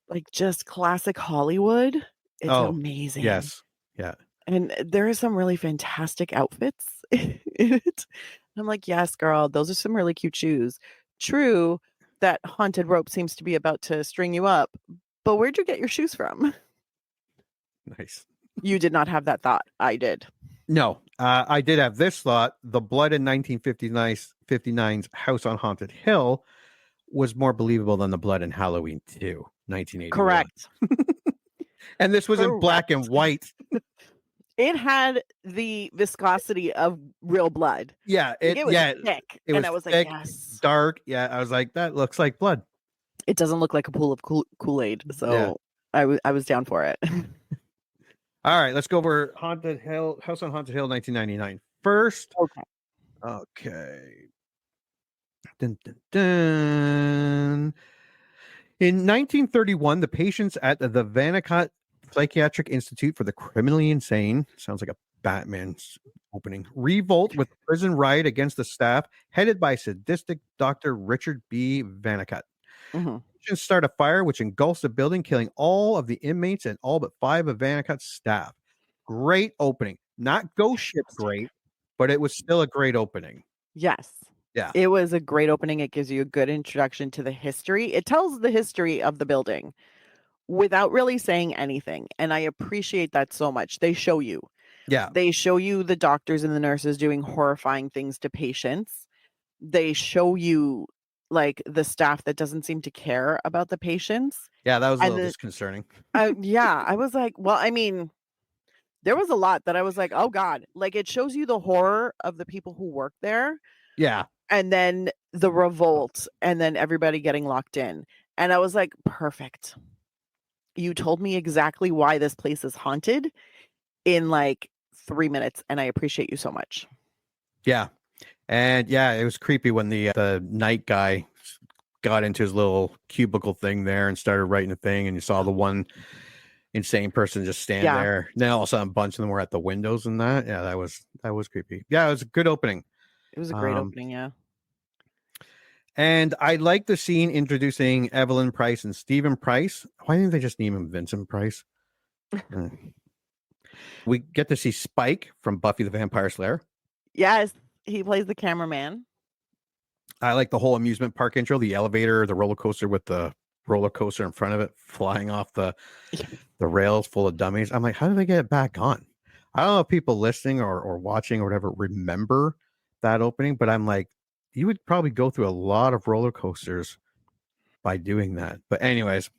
like just classic Hollywood. It's amazing. Yes. Yeah. And there are some really fantastic outfits in it. I'm like, yes, girl, those are some really cute shoes. True, that haunted rope seems to be about to string you up, but where'd you get your shoes from? Nice. You did not have that thought. I did. No, I did have this thought. The blood in 1959's House on Haunted Hill was more believable than the blood in Halloween 2, 1981. Correct. And this was in black and white. It had the viscosity of real blood. Yeah, it was thick. It was I was thick, like, yes. dark. Yeah, I was like, that looks like blood. It doesn't look like a pool of Kool-Aid. So I was down for it. All right, let's go over Haunted Hill, House on Haunted Hill, 1999. First. Okay. Dun, dun, dun. In 1931, the patients at the Vanacott Psychiatric Institute for the Criminally Insane, sounds like a Batman's opening, revolt with prison riot against the staff, headed by sadistic Dr. Richard B. Vanacott. Mm-hmm. Patients start a fire which engulfs the building, killing all of the inmates and all but 5 of Vanacott's staff. Great opening. Not ghost ship great, but it was still a great opening. Yes. Yeah. It was a great opening. It gives you a good introduction to the history. It tells the history of the building without really saying anything. And I appreciate that so much. They show you. Yeah. They show you the doctors and the nurses doing horrifying things to patients. They show you like the staff that doesn't seem to care about the patients. Yeah, that was a And little the disconcerting. yeah, I was like, well, I mean, there was a lot that I was like, oh God, like it shows you the horror of the people who work there, Yeah. and then the revolt, and then everybody getting locked in. And I was like, perfect. You told me exactly why this place is haunted in like 3 minutes, and I appreciate you so much. Yeah. And yeah, it was creepy when the night guy got into his little cubicle thing there and started writing a thing, and you saw the one insane person just stand Yeah. there. Then all of a sudden a bunch of them were at the windows and that. Yeah, that was creepy. Yeah, it was a good opening. It was a great opening, yeah. And I like the scene introducing Evelyn Price and Stephen Price. Why didn't they just name him Vincent Price? We get to see Spike from Buffy the Vampire Slayer. Yes, he plays the cameraman. I like the whole amusement park intro, the elevator, the roller coaster with the roller coaster in front of it flying off the rails full of dummies. I'm like, how do they get it back on? I don't know if people listening or watching or whatever remember that opening, but I'm like, you would probably go through a lot of roller coasters by doing that. But anyways,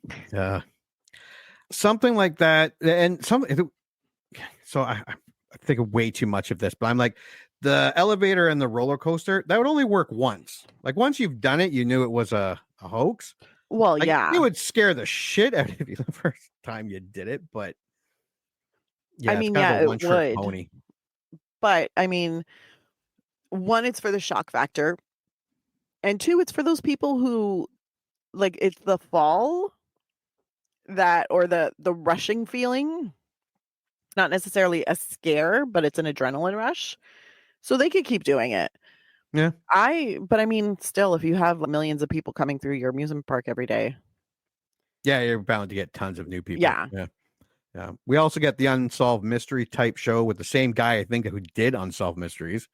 something like that. And so I think of way too much of this, but I'm like, the elevator and the roller coaster, that would only work once. Like once you've done it, you knew it was a hoax. Well, Like, yeah. it would scare the shit out of you the first time you did it, but yeah, I it's mean, kind yeah, of a it one-trick would. pony. But I mean, one, it's for the shock factor. And two, it's for those people who like it's the fall that or the rushing feeling. Not necessarily a scare, but it's an adrenaline rush. So they could keep doing it. Yeah. But I mean, still, if you have millions of people coming through your amusement park every day. Yeah, you're bound to get tons of new people. Yeah. Yeah. We also get the Unsolved Mystery type show with the same guy, I think, who did Unsolved Mysteries.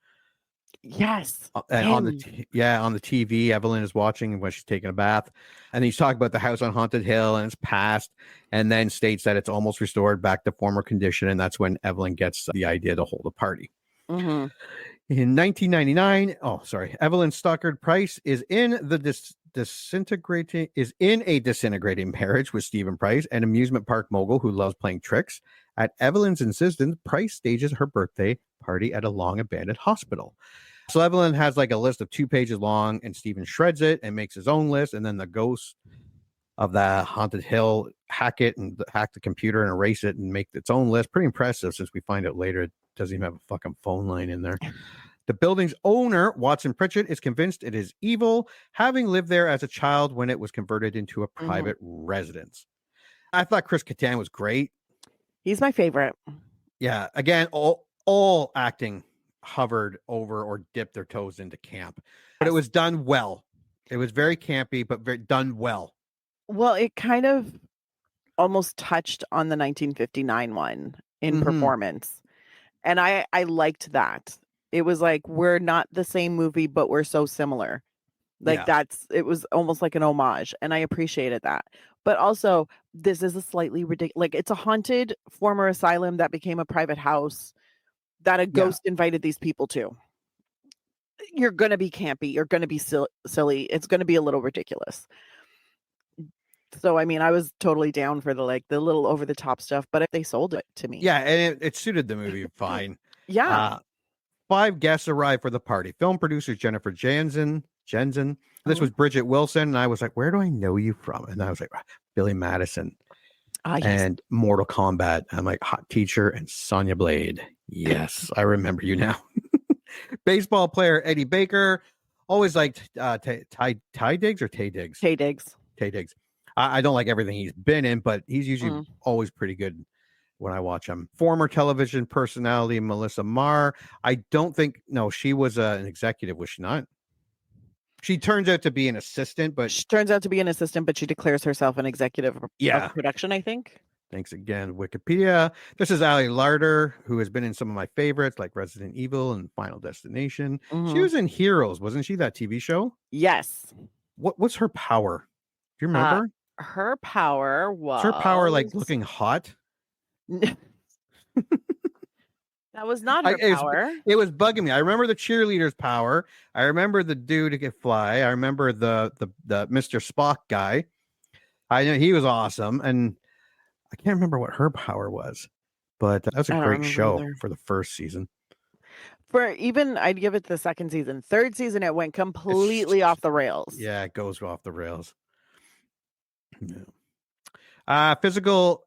Yes. And on the TV, Evelyn is watching when she's taking a bath, and he's talking about the house on Haunted Hill and its past, and then states that it's almost restored back to former condition, and that's when Evelyn gets the idea to hold a party. Mm-hmm. In 1999, Evelyn Stockard Price is in a disintegrating marriage with Stephen Price, an amusement park mogul who loves playing tricks. At Evelyn's insistence, Price stages her birthday party at a long abandoned hospital. So Evelyn has like a list of 2 pages long, and Stephen shreds it and makes his own list, and then the ghost of the Haunted Hill hack the computer and erase it and make its own list. Pretty impressive, since we find out later it doesn't even have a fucking phone line in there. The building's owner, Watson Pritchett, is convinced it is evil, having lived there as a child when it was converted into a private residence. I thought Chris Kattan was great. He's my favorite. Yeah. Again, all acting hovered over or dipped their toes into camp, but it was done well. It was very campy, but done well. Well, it kind of almost touched on the 1959 one in performance. And I liked that. It was like, we're not the same movie, but we're so similar. Like it was almost like an homage, and I appreciated that. But also, this is a slightly ridiculous, like it's a haunted former asylum that became a private house that a ghost invited these people to. You're going to be campy. You're going to be silly. It's going to be a little ridiculous. So, I mean, I was totally down for the little over the top stuff, but they sold it to me. Yeah. And it suited the movie fine. Yeah. 5 guests arrived for the party. Film producer Jennifer Jensen. This was Bridget Wilson. And I was like, where do I know you from? And I was like, Billy Madison. Yes. And Mortal Kombat. I'm like, Hot Teacher and Sonya Blade. Yes, I remember you now. Baseball player Eddie Baker. Always liked Ty Diggs or Tay Diggs? Tay Diggs. Tay Diggs. I don't like everything he's been in, but he's usually always pretty good when I watch him. Former television personality Melissa Marr. I don't think, no, she was an executive, was she not? She turns out to be an assistant, but she turns out to be an assistant, but she declares herself an executive of production, I think. Thanks again, Wikipedia. This is Ali Larder, who has been in some of my favorites like Resident Evil and Final Destination. She was in Heroes, wasn't she? That TV show? Yes. What's her power? Do you remember? Her power was... Is her power like looking hot? That was not her power. It was bugging me. I remember the cheerleader's power. I remember the dude who could fly. I remember the Mr. Spock guy. I know he was awesome, and I can't remember what her power was, but that was a great show for the first season. I'd give it the second season. Third season, it went completely off the rails. Yeah, it goes off the rails. Yeah. Physical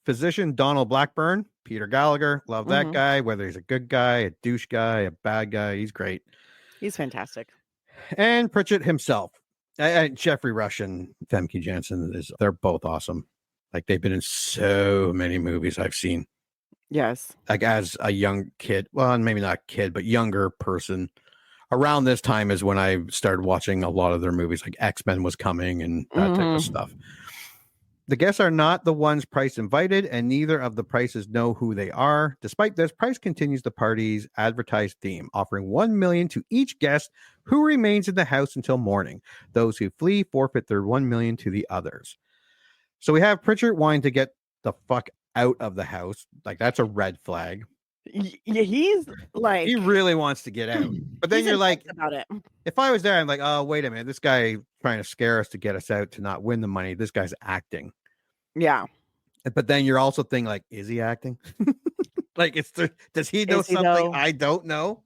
physician Donald Blackburn, Peter Gallagher, love that guy. Whether he's a good guy, a douche guy, a bad guy, he's great. He's fantastic. And Pritchett himself, Jeffrey Rush and Femke Janssen, they're both awesome. Like they've been in so many movies I've seen. Yes. Like as a young kid, well, maybe not kid, but younger person. Around this time is when I started watching a lot of their movies, like X-Men was coming and that type of stuff. The guests are not the ones Price invited, and neither of the Prices know who they are. Despite this, Price continues the party's advertised theme, offering $1 million to each guest who remains in the house until morning. Those who flee forfeit their $1 million to the others. So we have Pritchard wanting to get the fuck out of the house. Like that's a red flag. Yeah, he's like, he really wants to get out. But then you're like, about it. If I was there, I'm like, oh, wait a minute. This guy trying to scare us to get us out to not win the money. This guy's acting. Yeah. But then you're also thinking like, is he acting? Like, does he know something I don't know?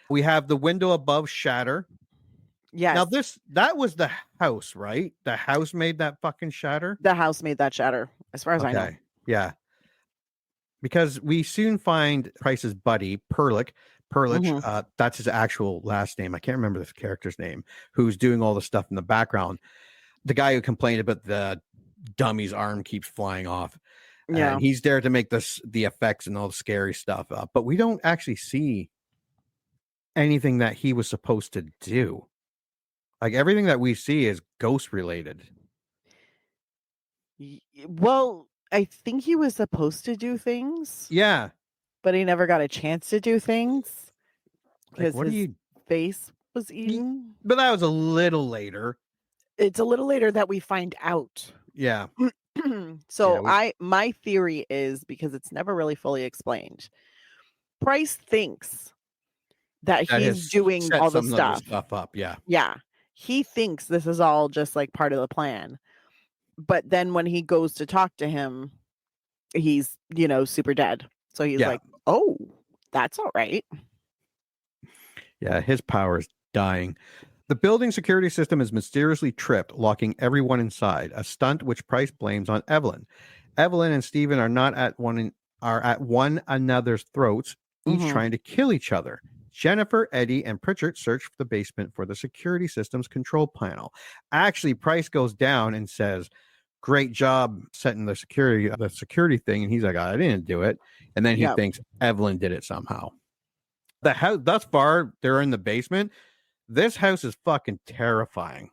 We have the window above shatter. Yes. Now that was the house, right? The house made that fucking shatter. The house made that shatter, as far as I know. Yeah. Because we soon find Price's buddy, Perlich, that's his actual last name. I can't remember this character's name, who's doing all the stuff in the background. The guy who complained about the dummy's arm keeps flying off. Yeah. And he's there to make the effects and all the scary stuff up. But we don't actually see anything that he was supposed to do. Like everything that we see is ghost related. Well, I think he was supposed to do things. Yeah. But he never got a chance to do things because like, his face was eaten. But that was a little later. It's a little later that we find out. Yeah. So my theory is, because it's never really fully explained, Price thinks that he's doing all the stuff up. Yeah. Yeah. He thinks this is all just like part of the plan. But then when he goes to talk to him, he's, super dead. So he's like, oh, that's all right. Yeah, his power is dying. The building security system is mysteriously tripped, locking everyone inside, a stunt which Price blames on Evelyn. Evelyn and Stephen are at one another's throats, each trying to kill each other. Jennifer, Eddie, and Pritchard search the basement for the security system's control panel. Actually, Price goes down and says, great job setting the security thing. And he's like, I didn't do it. And then he thinks Evelyn did it somehow. The house, thus far, they're in the basement. This house is fucking terrifying.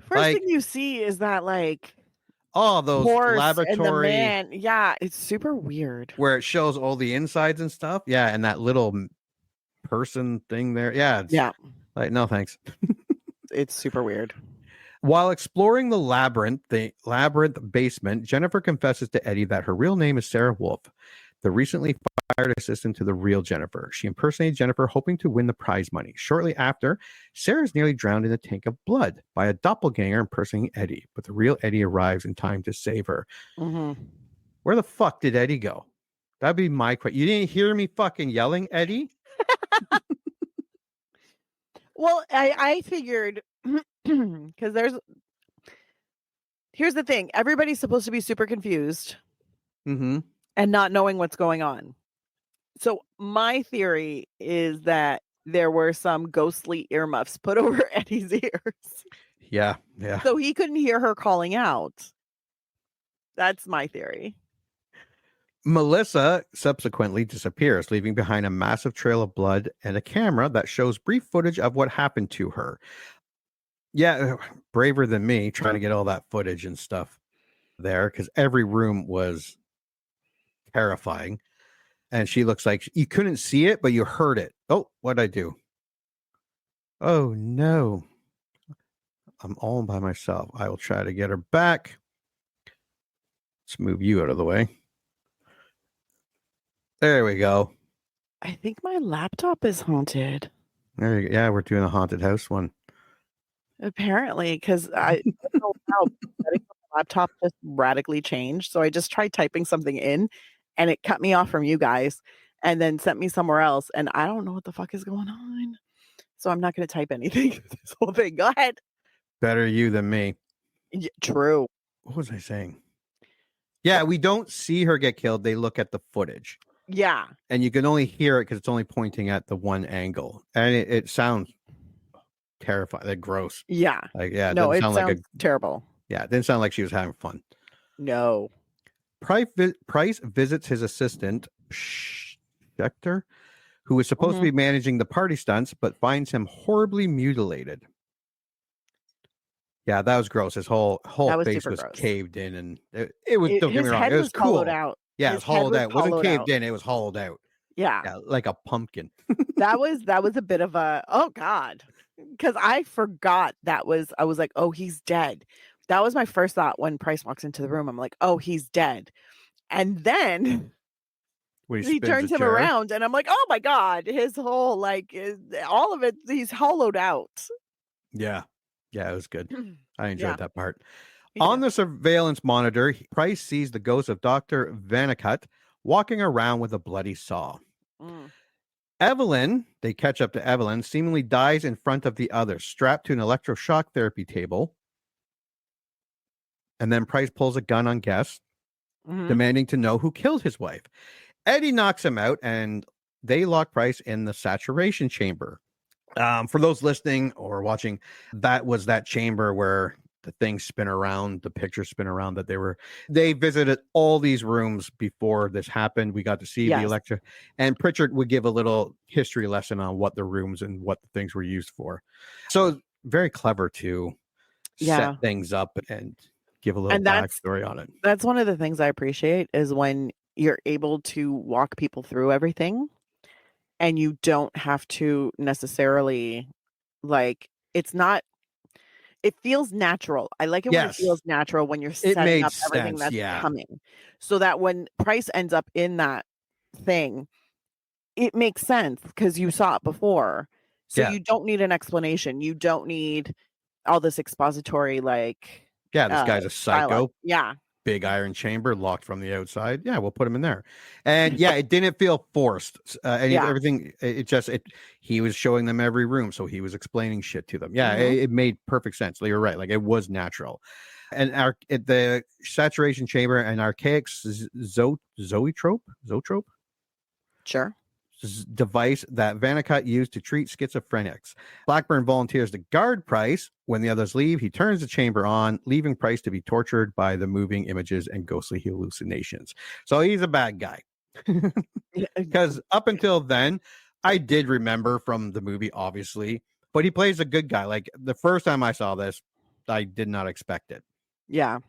First thing you see is that all those laboratory. Yeah, it's super weird. Where it shows all the insides and stuff. Yeah, and that little person thing there. Yeah. Like, no thanks. It's super weird. While exploring the labyrinth basement, Jennifer confesses to Eddie that her real name is Sarah Wolf, the recently fired assistant to the real Jennifer. She impersonates Jennifer, hoping to win the prize money. Shortly after, Sarah is nearly drowned in a tank of blood by a doppelganger impersonating Eddie, but the real Eddie arrives in time to save her. Where the fuck did Eddie go? That'd be my question. You didn't hear me fucking yelling, Eddie? Well, I figured, because here's the thing. Everybody's supposed to be super confused and not knowing what's going on. So my theory is that there were some ghostly earmuffs put over Eddie's ears. Yeah. So he couldn't hear her calling out. That's my theory. Melissa subsequently disappears, leaving behind a massive trail of blood and a camera that shows brief footage of what happened to her. Yeah, braver than me trying to get all that footage and stuff there, because every room was terrifying. And she looks like you couldn't see it, but you heard it. Oh, what'd I do? Oh, no. I'm all by myself. I will try to get her back. Let's move you out of the way. There we go. I think my laptop is haunted. There you go. Yeah, we're doing a haunted house one. Apparently, because I don't know how settings on the laptop just radically changed. So I just tried typing something in and it cut me off from you guys and then sent me somewhere else. And I don't know what the fuck is going on. So I'm not going to type anything through this whole thing. Go ahead. Better you than me. True. What was I saying? Yeah, we don't see her get killed. They look at the footage. Yeah. And you can only hear it because it's only pointing at the one angle. And it sounds terrifying. Like gross. Yeah. Like, yeah, it No, doesn't it sound sounds like a terrible. Yeah, it didn't sound like she was having fun. No. Price visits his assistant, Schechter, who is supposed to be managing the party stunts, but finds him horribly mutilated. Yeah, that was gross. His whole face was gross. caved in, and it was. Don't get me wrong, head it was cool. hollowed out. Yeah, it was hollowed out. It wasn't caved in. It was hollowed out. Yeah. Yeah, like a pumpkin. that was a bit of a oh god, because I forgot I was like, oh, he's dead. That was my first thought when Price walks into the room. I'm like, oh, he's dead, and then when he turns him around, and I'm like, oh my god, his whole all of it, he's hollowed out. Yeah, it was good. I enjoyed that part. Me On too. the surveillance monitor, Price sees the ghost of Dr. Vanikut walking around with a bloody saw. Evelyn, they catch up to Evelyn, seemingly dies in front of the others, strapped to an electroshock therapy table. And then Price pulls a gun on guests, demanding to know who killed his wife. Eddie knocks him out, and they lock Price in the saturation chamber. For those listening or watching, that was that chamber where the things spin around, the pictures spin around. They visited all these rooms before this happened. We got to see the electro, and Pritchard would give a little history lesson on what the rooms and what the things were used for. So very clever to set things up and give a little backstory on it. That's one of the things I appreciate is when you're able to walk people through everything and you don't have to necessarily it feels natural. I like it when it feels natural when you're setting up everything that's coming. So that when Price ends up in that thing, it makes sense because you saw it before. So you don't need an explanation. You don't need all this expository this guy's a psycho. dialogue. Yeah. Big iron chamber locked from the outside. Yeah, we'll put him in there. And it didn't feel forced. Everything. He was showing them every room, so he was explaining shit to them. Yeah, it made perfect sense. You're right. Like it was natural. And the saturation chamber, an archaic zoetrope. Sure. Device that Vanikut used to treat schizophrenics. Blackburn volunteers to guard Price. When the others leave, he turns the chamber on, leaving Price to be tortured by the moving images and ghostly hallucinations. So he's a bad guy. Because up until then, I did remember from the movie, obviously, but he plays a good guy. Like the first time I saw this, I did not expect it. Yeah.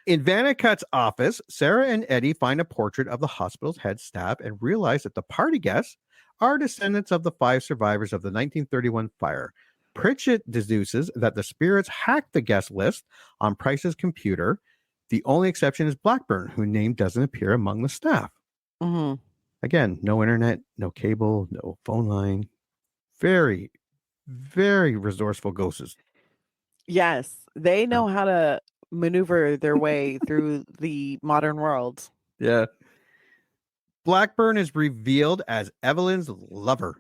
In Vanikut's office, Sarah and Eddie find a portrait of the hospital's head stab and realize that the party guests are descendants of the 5 survivors of the 1931 fire. Pritchett deduces that the spirits hacked the guest list on Price's computer. The only exception is Blackburn, whose name doesn't appear among the staff. Again, no internet, no cable, no phone line. Very, very resourceful ghosts. Yes, they know how to maneuver their way through the modern world. Yeah. Blackburn is revealed as Evelyn's lover.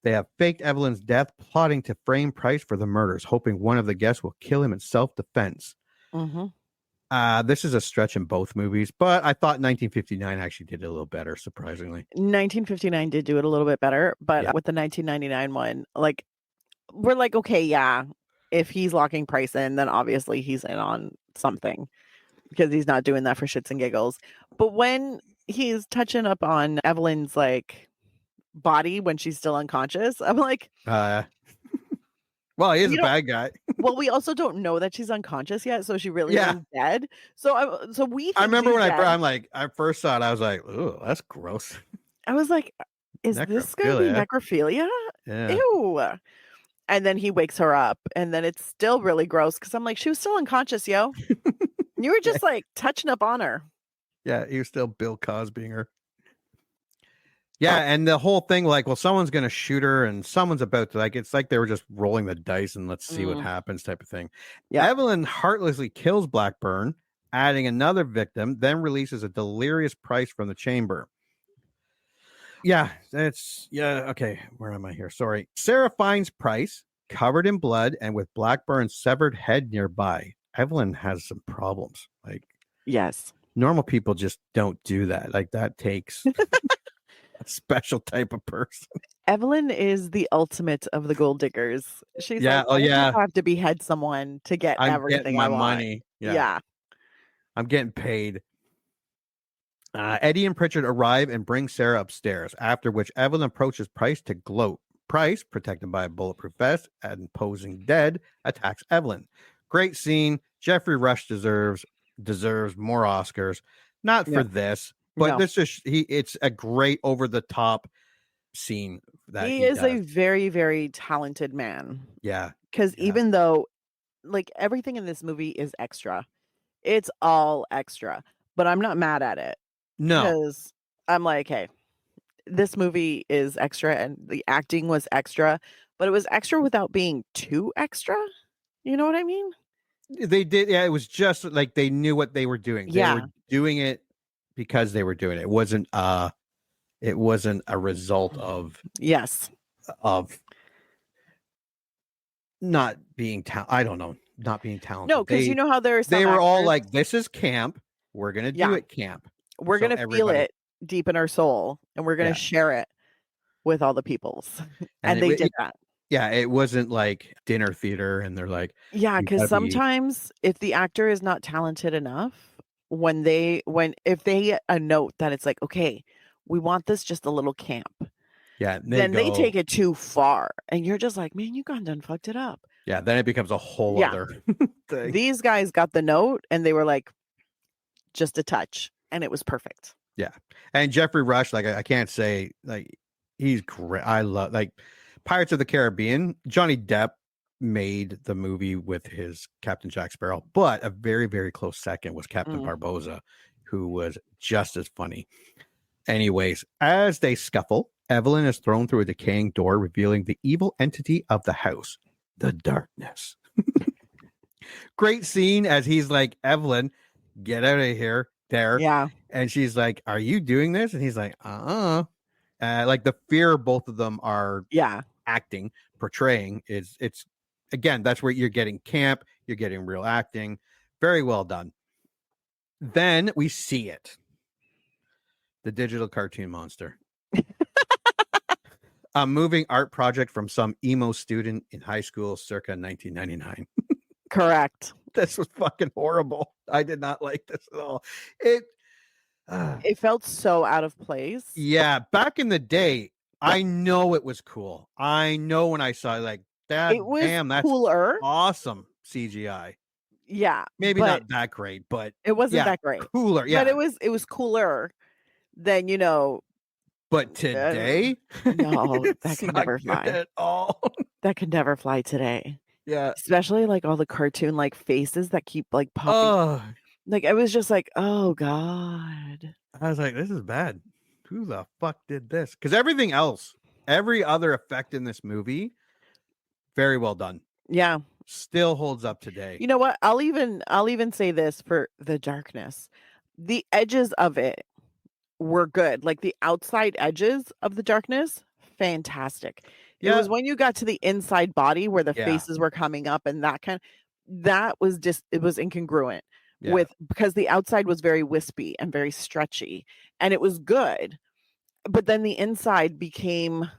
They have faked Evelyn's death, plotting to frame Price for the murders, hoping one of the guests will kill him in self-defense. This is a stretch in both movies, but I thought 1959 actually did it a little better, surprisingly. 1959 did do it a little bit better, but with the 1999 one, we're like, okay, yeah, if he's locking Price in, then obviously he's in on something because he's not doing that for shits and giggles. But when he's touching up on Evelyn's body when she's still unconscious, I'm like, well, he is a bad guy. Well, we also don't know that she's unconscious yet, so she really is dead. So I remember when I first saw it, I was like, oh, that's gross. I was like, is this going to be necrophilia? Yeah. Ew. And then he wakes her up, and then it's still really gross because I'm like, she was still unconscious, yo. You were just touching up on her. Yeah, he was still Bill Cosbying her. Yeah, and the whole thing, like, well, someone's gonna shoot her, and someone's about to, like, it's like they were just rolling the dice and let's see what happens, type of thing. Yeah. Evelyn heartlessly kills Blackburn, adding another victim, then releases a delirious Price from the chamber. Yeah, okay. Where am I here? Sorry. Sarah finds Price covered in blood and with Blackburn's severed head nearby. Evelyn has some problems. Like, Yes. normal people just don't do that. Like, that takes a special type of person. Evelyn is the ultimate of the gold diggers. She's Yeah, like, oh, "Why do yeah. I have to behead someone to get I'm everything getting I my want?" money. Yeah. Yeah. I'm getting paid. Eddie and Pritchard arrive and bring Sarah upstairs, after which Evelyn approaches Price to gloat. Price, protected by a bulletproof vest and posing dead, attacks Evelyn. Great scene. Jeffrey Rush deserves more Oscars. Not for Yep. this, but No. this just it's a great over the top scene that He he is a does. very, very talented man. Yeah. Because Yeah. even though, like, everything in this movie is extra, it's all extra, but I'm not mad at it. No. Because I'm like, hey, this movie is extra and the acting was extra, but it was extra without being too extra. You know what I mean? They did. Yeah, it was just like they knew what they were doing. They were Yeah. doing it because they were doing it. It wasn't a result of Yes. not being I don't know, not being talented. No, because you know how there are some they were all actors- like, this is camp. We're gonna do Yeah. it camp. we're So gonna feel everybody- it deep in our soul and we're gonna Yeah. share it with all the peoples. And it they wa- did that. Yeah, it wasn't like dinner theater and they're like, Yeah, you because gotta be- sometimes if the actor is not talented enough, if they get a note that it's like, okay, we want this just a little camp, yeah, then they take it too far. And you're just like, man, you gone done fucked it up. Yeah, then it becomes a whole Yeah. other thing. These guys got the note and they were like, just a touch. And it was perfect. Yeah. And Jeffrey Rush, like I can't say, like, he's great. I love, like, Pirates of the Caribbean. Johnny Depp made the movie with his Captain Jack Sparrow, but a very, very close second was Captain Barboza, who was just as funny. Anyways, as they scuffle, Evelyn is thrown through a decaying door, revealing the evil entity of the house, the darkness. Great scene as he's like, Evelyn, get out of here. There. Yeah. And she's like, are you doing this? And he's like, like the fear both of them are acting, portraying it's again, that's where you're getting camp, you're getting real acting. Very well done. Then we see it. The digital cartoon monster. A moving art project from some emo student in high school circa 1999. Correct. This was fucking horrible. I did not like this at all. It felt so out of place. Yeah, back in the day, I know it was cool. I know when I saw like that, It was damn, that's cooler. awesome CGI. Yeah. Maybe but not that great, but it wasn't yeah, that great. cooler. Yeah, But it was cooler than, But today, no, that it's could not never good fly. at all. That could never fly today. Yeah. Especially like all the cartoon like faces that keep like popping. Oh, Like I was just like, oh God. I was like, this is bad. Who the fuck did this? Because everything else, every other effect in this movie, very well done. Yeah. Still holds up today. You know what? I'll even say this for the darkness. The edges of it were good. Like the outside edges of the darkness, fantastic. It Yeah. was when you got to the inside body where the Yeah. faces were coming up and that was just it was incongruent Yeah. with because the outside was very wispy and very stretchy and it was good. But then the inside became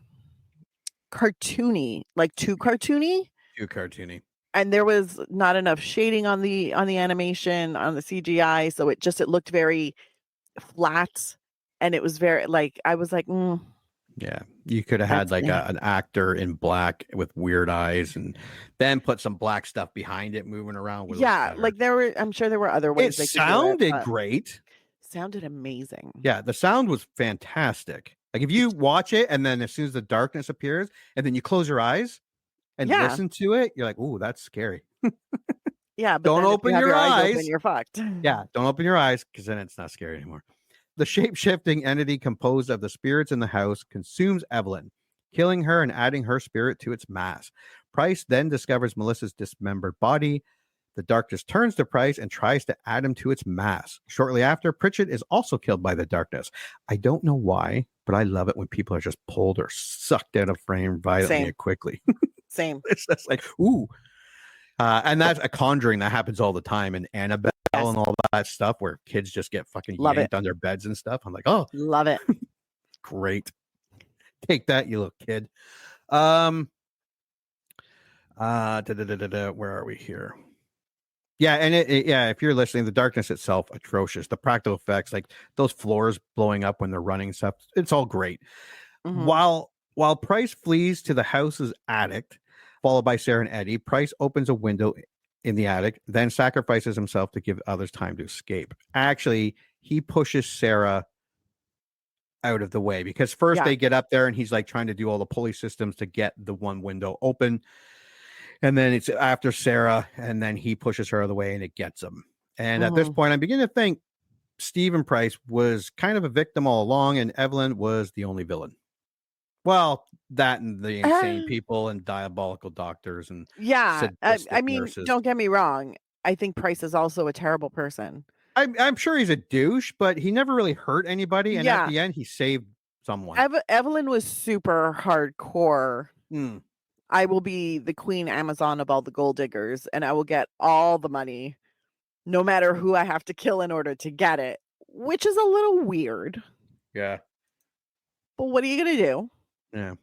cartoony, like too cartoony. Too cartoony. And there was not enough shading on the animation, on the CGI, so it looked very flat, and it was very like I was like, Yeah, you could have had That's- like an actor in black with weird eyes, and then put some black stuff behind it, moving around. would look yeah, better. like I'm sure there were other it ways. They could do sounded but great. sounded amazing. Yeah, the sound was fantastic. Like if you watch it, and then as soon as the darkness appears, and then you close your eyes and Yeah. listen to it, you're like, "Ooh, that's scary." Yeah, but Don't then if you open have your eyes eyes. open, you're fucked. Yeah, don't open your eyes because then it's not scary anymore. The shape-shifting entity composed of the spirits in the house consumes Evelyn, killing her and adding her spirit to its mass. Price then discovers Melissa's dismembered body. The darkness turns to Price and tries to add him to its mass. Shortly after, Pritchett is also killed by the darkness. I don't know why, but I love it when people are just pulled or sucked out of frame violently and quickly. Same. It's just like, ooh. And that's a Conjuring that happens all the time, and Annabelle and all that stuff where kids just get fucking yanked on their beds and stuff. I'm like, oh, love it. Great. Take that, you little kid. Where are we here? Yeah, and if you're listening, the darkness itself atrocious. The practical effects, like those floors blowing up when they're running stuff, it's all great. While Price flees to the house's attic, followed by Sarah and Eddie, Price opens a window in the attic, then sacrifices himself to give others time to escape. Actually, he pushes Sarah out of the way because first they get up there and he's like trying to do all the pulley systems to get the one window open. And then it's after Sarah, and then he pushes her out of the way and it gets him. And at this point, I'm beginning to think Stephen Price was kind of a victim all along, and Evelyn was the only villain. Well, that and the insane people and diabolical doctors and I mean, nurses. don't get me wrong. I think Price is also a terrible person. I'm sure he's a douche, but he never really hurt anybody. And at the end, he saved someone. Evelyn was super hardcore. I will be the queen Amazon of all the gold diggers, and I will get all the money, no matter who I have to kill in order to get it, which is a little weird. Yeah. But what are you going to do? Yeah.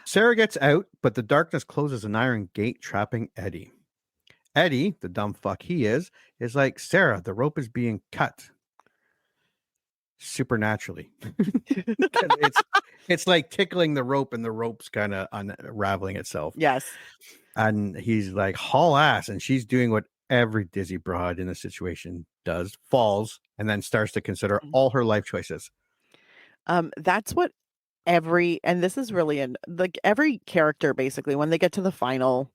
Sarah gets out, but the darkness closes an iron gate, trapping Eddie. Eddie, the dumb fuck he is like, Sarah, the rope is being cut. Supernaturally. it's like tickling the rope and the rope's kind of unraveling itself. Yes. And he's like, haul ass. And she's doing what every dizzy broad in the situation does, falls, and then starts to consider all her life choices. That's what and this is really every character, basically, when they get to the final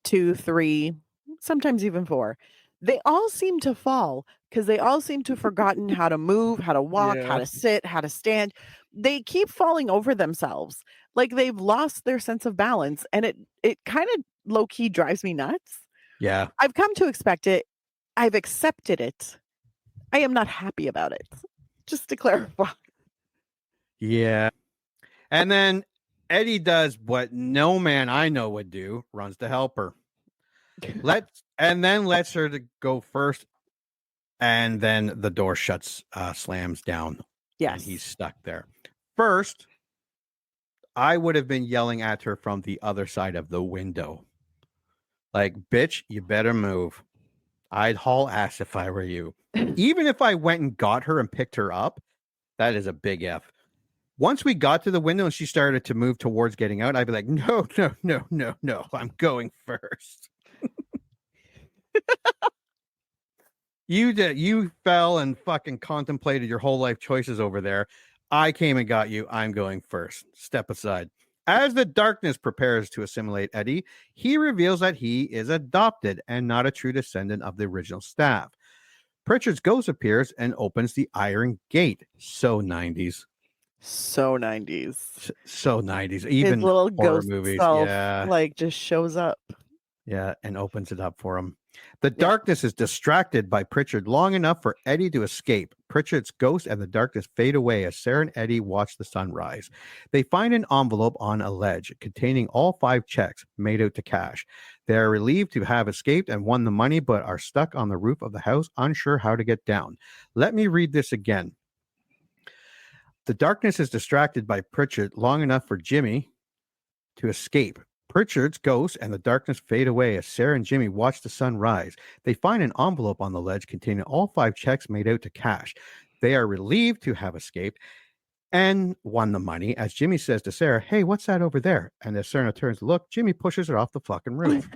2, 3, sometimes even 4, they all seem to fall because they all seem to have forgotten how to move, how to walk, how to sit, how to stand. They keep falling over themselves. Like they've lost their sense of balance. And it kind of low key drives me nuts. Yeah. I've come to expect it. I've accepted it. I am not happy about it. Just to clarify. Yeah. And then Eddie does what no man I know would do, runs to help her. Lets her to go first, and then the door slams down. Yes. And he's stuck there. First, I would have been yelling at her from the other side of the window. Like, bitch, you better move. I'd haul ass if I were you. Even if I went and got her and picked her up, that is a big F. Once we got to the window and she started to move towards getting out, I'd be like, no, I'm going first. You fell and fucking contemplated your whole life choices over there. I came and got you. I'm going first. Step aside. As the darkness prepares to assimilate Eddie, he reveals that he is adopted and not a true descendant of the original staff. Pritchard's ghost appears and opens the iron gate. So 90s. So 90s. So 90s. Even his little horror ghost movies. self, Yeah. like, just shows up. Yeah, and opens it up for him. The darkness is distracted by Pritchard long enough for Eddie to escape. Pritchard's ghost and the darkness fade away as Sarah and Eddie watch the sun rise. They find an envelope on a ledge containing all 5 checks made out to cash. They are relieved to have escaped and won the money, but are stuck on the roof of the house, unsure how to get down. Let me read this again. The darkness is distracted by Pritchard long enough for Jimmy to escape. Pritchard's ghost and the darkness fade away as Sarah and Jimmy watch the sun rise. They find an envelope on the ledge containing all 5 checks made out to cash. They are relieved to have escaped and won the money as Jimmy says to Sarah, hey, what's that over there? And as Sarah turns to look, Jimmy pushes her off the fucking roof.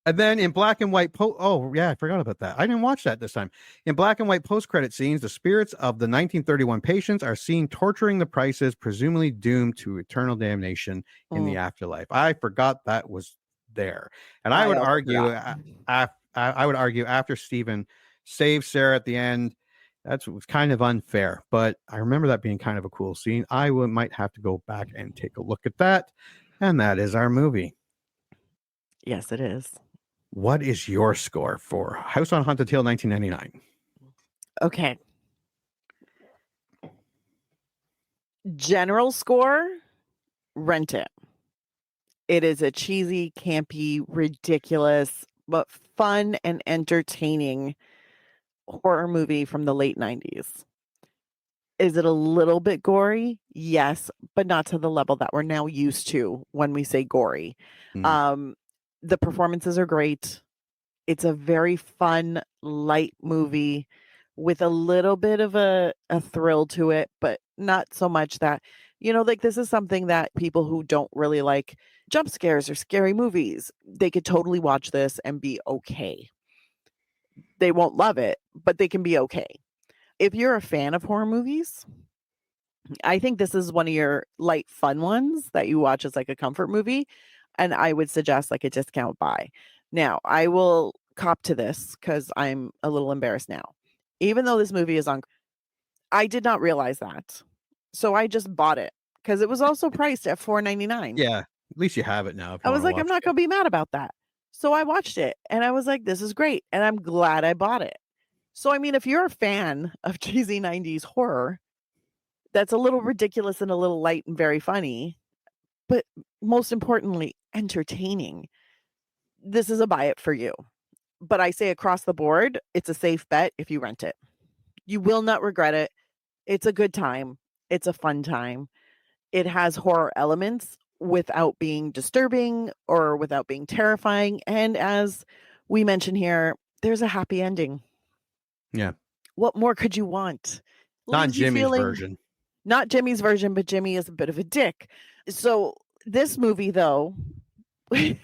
And then in black and white, I forgot about that. I didn't watch that this time. In black and white post-credit scenes, the spirits of the 1931 patients are seen torturing the Prices, presumably doomed to eternal damnation in the afterlife. I forgot that was there. And I would argue I would argue after Steven saves Sarah at the end, that's was kind of unfair. But I remember that being kind of a cool scene. Might have to go back and take a look at that. And that is our movie. Yes, it is. What is your score for House on Haunted Hill 1999? Okay. General score, rent it. It is a cheesy, campy, ridiculous, but fun and entertaining horror movie from the late 90s. Is it a little bit gory? Yes, but not to the level that we're now used to when we say gory. The performances are great. It's a very fun, light movie with a little bit of a thrill to it, but not so much that, like this is something that people who don't really like jump scares or scary movies, they could totally watch this and be okay. They won't love it, but they can be okay. If you're a fan of horror movies, I think this is one of your light, fun ones that you watch as like a comfort movie. And I would suggest like a discount buy. Now, I will cop to this because I'm a little embarrassed now. Even though this movie is on, I did not realize that. So I just bought it because it was also priced at $4.99. Yeah, at least you have it now. I was like, I'm not going to be mad about that. So I watched it and I was like, this is great. And I'm glad I bought it. So, I mean, if you're a fan of cheesy 90s horror, that's a little ridiculous and a little light and very funny, but most importantly, entertaining, this is a buy it for you. But I say across the board, it's a safe bet if you rent it. You will not regret it. It's a good time. It's a fun time. It has horror elements without being disturbing or without being terrifying. And as we mentioned here, there's a happy ending. Yeah. What more could you want? Not Jimmy's version. Not Jimmy's version, but Jimmy is a bit of a dick. So this movie, though, with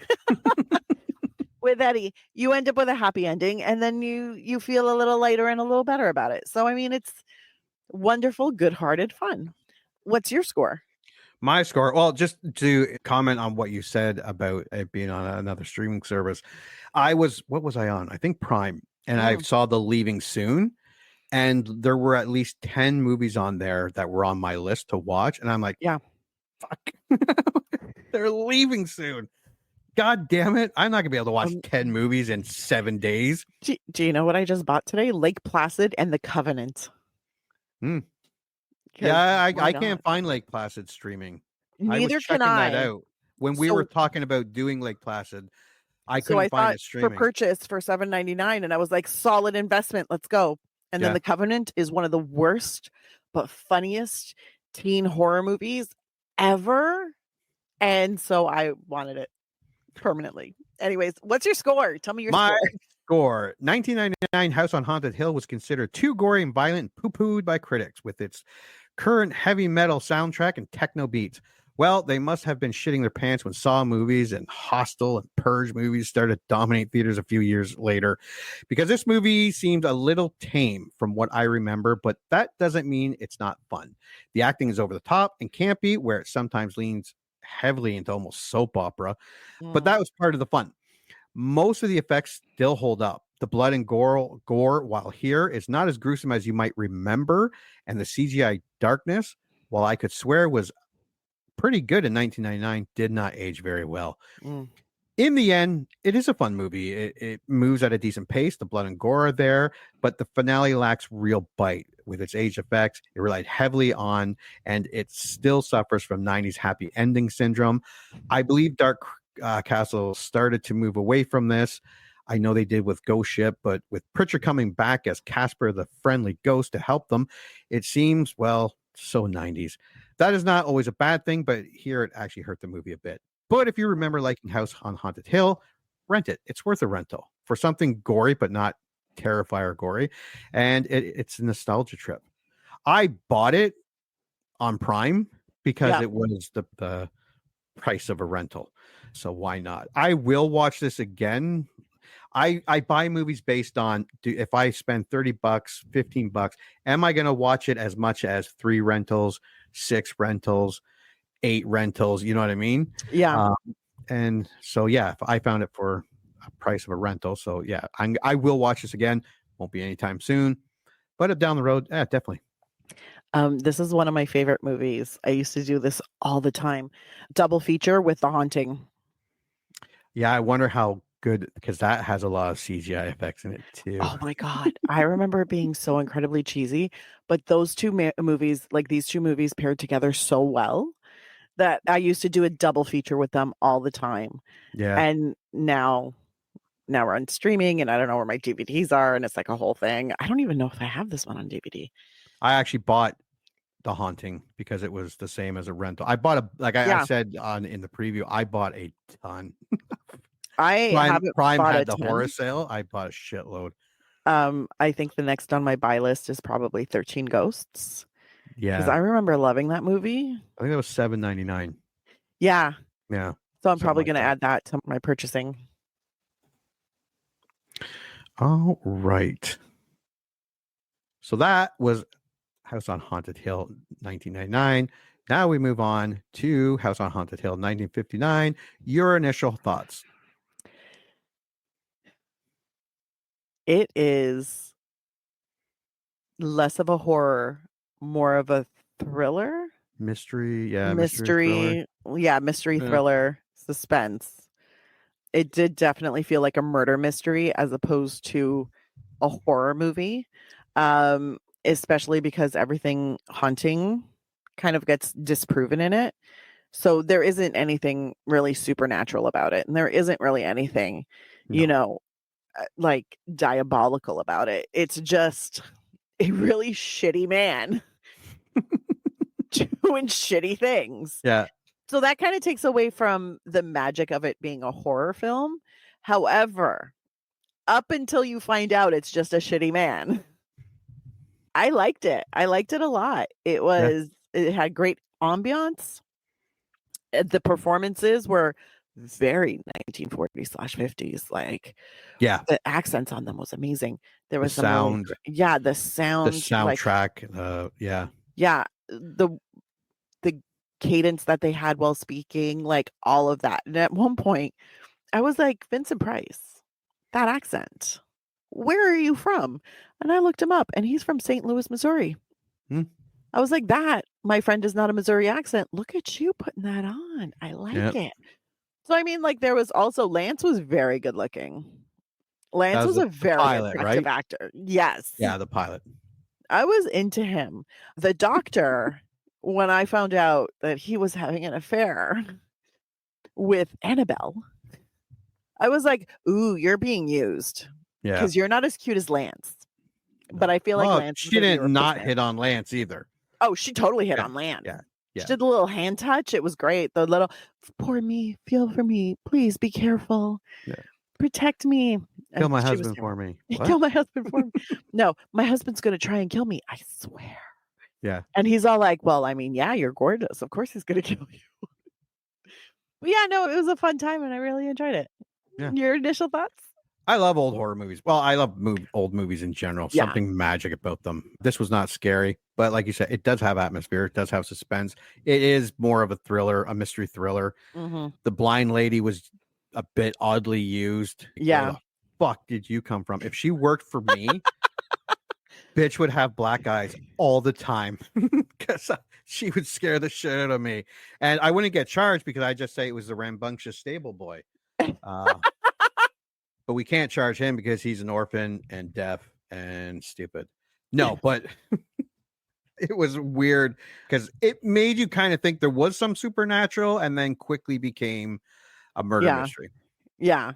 Eddie, you end up with a happy ending, and then you feel a little lighter and a little better about it. So, I mean, it's wonderful, good-hearted fun. What's your score? My score, well, just to comment on what you said about it being on another streaming service, what was I on? I think Prime, and I saw The Leaving Soon, and there were at least 10 movies on there that were on my list to watch, and I'm like, yeah, fuck, they're leaving soon. God damn it. I'm not gonna be able to watch 10 movies in 7 days. Do you know what I just bought today? Lake Placid and The Covenant. Yeah, I can't find Lake Placid streaming. Neither can I. That out. When we were talking about doing Lake Placid, I couldn't find it streaming. For purchase for $7.99, and I was like, solid investment. Let's go. And then The Covenant is one of the worst but funniest teen horror movies ever. And so I wanted it permanently. Anyways, what's your score? Tell me your score. 1999 House on Haunted Hill was considered too gory and violent and poo-pooed by critics with its current heavy metal soundtrack and techno beats. Well, they must have been shitting their pants when Saw movies and Hostel and Purge movies started to dominate theaters a few years later, because this movie seemed a little tame from what I remember, but that doesn't mean it's not fun. The acting is over the top and campy, where it sometimes leans heavily into almost soap opera, but that was part of the fun. Most of the effects still hold up. The blood and gore, while here, is not as gruesome as you might remember, and the CGI darkness, while I could swear was pretty good in 1999, did not age very well. In the end, it is a fun movie. It moves at a decent pace. The blood and gore are there, but the finale lacks real bite. With its age effects, it relied heavily on, and it still suffers from 90s happy ending syndrome. I believe Dark Castle started to move away from this. I know they did with Ghost Ship, but with Pritchard coming back as Casper the friendly ghost to help them, it seems, well, so 90s. That is not always a bad thing, but here it actually hurt the movie a bit. But if you remember liking House on Haunted Hill, rent it. It's worth a rental for something gory, but not Terrifier gory. And it's a nostalgia trip. I bought it on Prime because it was the price of a rental. So why not? I will watch this again. I buy movies based on, if I spend $30, $15, am I going to watch it as much as 3 rentals, 6 rentals, 8 rentals? You know what I mean? Yeah. And so, yeah, if I found it for price of a rental. So yeah, I will watch this again. Won't be anytime soon, but down the road, definitely. This is one of my favorite movies. I used to do this all the time. Double feature with The Haunting. Yeah, I wonder how good, because that has a lot of CGI effects in it too. Oh my God. I remember it being so incredibly cheesy, but those two movies, like these two movies paired together so well that I used to do a double feature with them all the time. Yeah. And now we're on streaming and I don't know where my DVDs are. And it's like a whole thing. I don't even know if I have this one on DVD. I actually bought The Haunting because it was the same as a rental. I bought I said in the preview, I bought a ton. Prime bought had a the ton. horror sale. I bought a shitload. I think the next on my buy list is probably 13 Ghosts. Yeah. Because I remember loving that movie. I think that was $7.99. Yeah. Yeah. So I'm probably going to add that to my purchasing. All right. So that was House on Haunted Hill, 1999. Now we move on to House on Haunted Hill, 1959. Your initial thoughts? It is less of a horror, more of a thriller. Mystery, yeah. Mystery thriller, suspense. It did definitely feel like a murder mystery as opposed to a horror movie. Especially because everything haunting kind of gets disproven in it. So there isn't anything really supernatural about it. And there isn't really anything, like diabolical about it. It's just a really shitty man doing shitty things. Yeah. So that kind of takes away from the magic of it being a horror film. However, up until you find out it's just a shitty man, I liked it. I liked it a lot. It had great ambiance. The performances were very 1940s/50s. Like, the accents on them was amazing. There was the sound. The sound. The soundtrack. Yeah. The cadence that they had while speaking, like all of that. And at one point, I was like, Vincent Price, that accent. Where are you from? And I looked him up and he's from St. Louis, Missouri. I was like, that, my friend, is not a Missouri accent. Look at you putting that on. I like it. So, I mean, like, there was also, Lance was very good looking. Lance was a very attractive actor. Yes. Yeah, the pilot. I was into him. The doctor, when I found out that he was having an affair with Annabelle, I was like, ooh, you're being used. Yeah. Because you're not as cute as Lance. But I feel like Lance. She didn't not hit on Lance either. Oh, she totally hit on Lance. Yeah. She did the little hand touch. It was great. The little, pour me, feel for me. Please be careful. Yeah. Protect me. Kill my husband for me. Kill my husband for me. No, my husband's going to try and kill me. I swear. Yeah. And he's all like, well, I mean, yeah, you're gorgeous. Of course he's going to kill you. But yeah, no, it was a fun time and I really enjoyed it. Yeah. Your initial thoughts? I love old horror movies. Well, I love old movies in general. Yeah. Something magic about them. This was not scary, but like you said, it does have atmosphere. It does have suspense. It is more of a thriller, a mystery thriller. Mm-hmm. The blind lady was a bit oddly used. Yeah. Where the fuck did you come from? If she worked for me, bitch would have black eyes all the time because she would scare the shit out of me. And I wouldn't get charged because I just say it was the rambunctious stable boy. But we can't charge him because he's an orphan and deaf and stupid. No, but it was weird because it made you kind of think there was some supernatural and then quickly became a murder mystery. Yeah.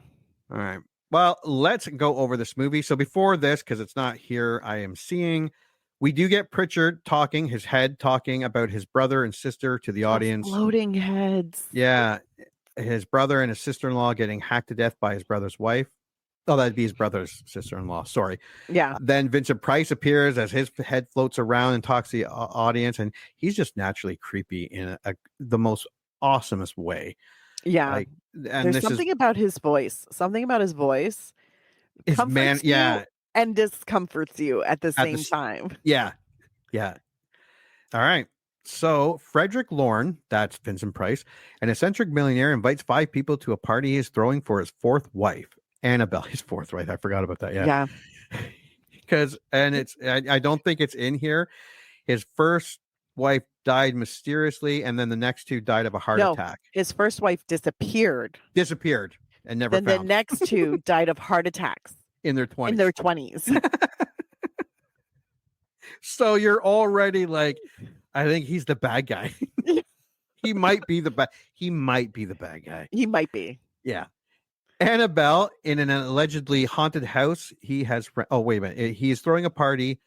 All right. Well, let's go over this movie. So before this, because it's not here, I am seeing, we do get Pritchard talking, his head talking about his brother and sister to the audience. Floating heads. Yeah. His brother and his sister-in-law getting hacked to death by his brother's wife. Oh, that'd be his brother's sister-in-law. Sorry. Yeah. Then Vincent Price appears as his head floats around and talks to the audience, and he's just naturally creepy in the most awesomest way. Yeah. Like, and there's something about his voice. Something about his voice. His man, yeah. And discomforts you at the same time. Yeah. Yeah. All right. So Frederick Lorne, that's Vincent Price, an eccentric millionaire, invites 5 people to a party he is throwing for his 4th wife. Annabelle, his fourth wife. I forgot about that. Yeah. Because I don't think it's in here. His first wife died mysteriously, and then the next two died of a heart attack. His first wife disappeared And never then the found. next two died of heart attacks In their 20s. in their 20s. So you're already like, I think he's the bad guy. He might be the bad guy. He might be. Yeah. Annabelle in an allegedly haunted house. He is throwing a party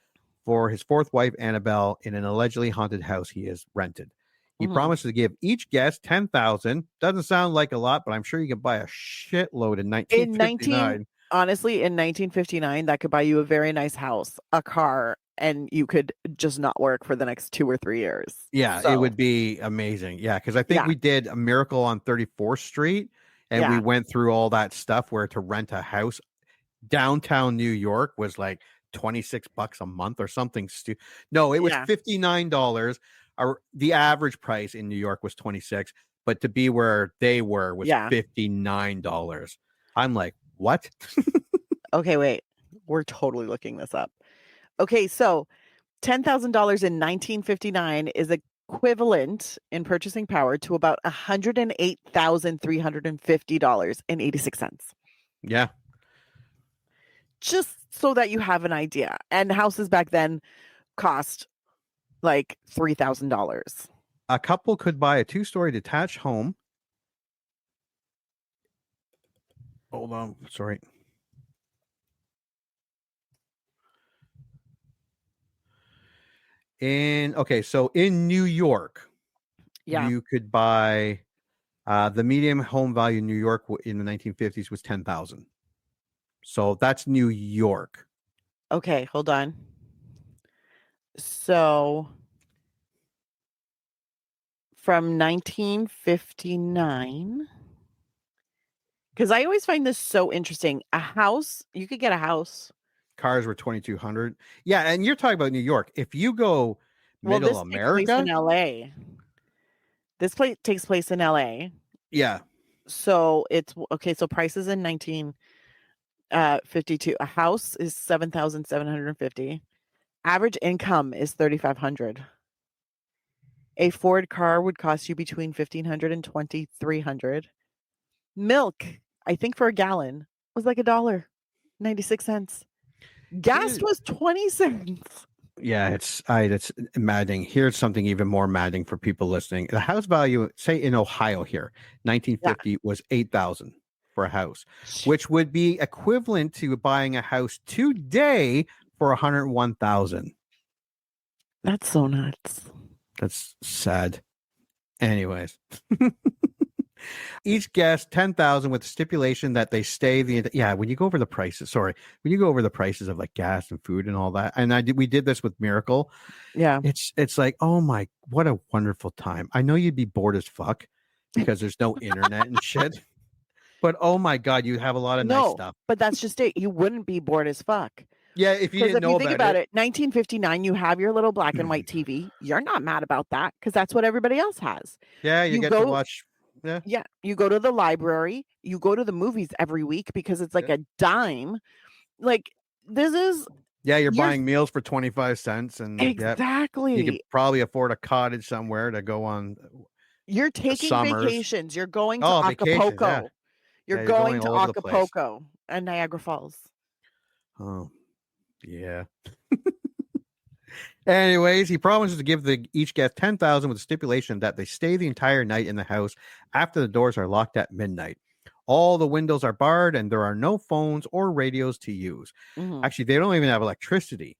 for his fourth wife, Annabelle, in an allegedly haunted house he has rented. He promises to give each guest $10,000. Doesn't sound like a lot, but I'm sure you can buy a shitload in 1959. Honestly, in 1959, that could buy you a very nice house, a car, and you could just not work for the next 2 or 3 years. Yeah, it would be amazing. Yeah, because I think we did a Miracle on 34th Street, and we went through all that stuff where to rent a house downtown New York was like $26 a month or something stupid. No, it was $59. The average price in New York was $26, but to be where they were was $59. I'm like, what? Okay, wait. We're totally looking this up. Okay, so $10,000 in 1959 is equivalent in purchasing power to about $108,350.86. Yeah. Just so that you have an idea. And houses back then cost like $3,000. A couple could buy a 2-story detached home. Hold on, sorry. So in New York, you could buy the median home value in New York in the 1950s was $10,000. So that's New York. Okay, hold on. So from 1959, because I always find this so interesting. A house, you could get a house. Cars were $2,200. Yeah, and you're talking about New York. If you go middle America, takes place in LA. This takes place in LA. Yeah. So it's okay. So prices in 1952. A house is $7,750. Average income is $3,500. A Ford car would cost you between $1,500 and $2,300. Milk, I think for a gallon, was like $1.96. Gas was 20 cents. Yeah, it's maddening. Here's something even more maddening for people listening. The house value, say in Ohio here, 1950 was $8,000 for a house, which would be equivalent to buying a house today for $101,000. That's so nuts. That's sad. Anyways. Each guest $10,000 with the stipulation that they stay when you go over the prices of like gas and food and all that, and we did this with Miracle. It's like, oh my, what a wonderful time. I know you'd be bored as fuck because there's no internet and shit, but oh my god, you have a lot of nice stuff. But that's just it. You wouldn't be bored as fuck. Yeah, if you didn't know think about it, 1959, you have your little black and white TV. You're not mad about that because that's what everybody else has. Yeah, you get to watch. Yeah, you go to the library, you go to the movies every week because it's like a dime. Like this is you're buying meals for 25 cents and exactly. You could probably afford a cottage somewhere to go on. You're taking vacations. You're going to Acapulco. You're going to Acapulco and Niagara Falls. Oh, yeah. Anyways, he promises to give each guest $10,000 with the stipulation that they stay the entire night in the house after the doors are locked at midnight. All the windows are barred and there are no phones or radios to use. Mm-hmm. Actually, they don't even have electricity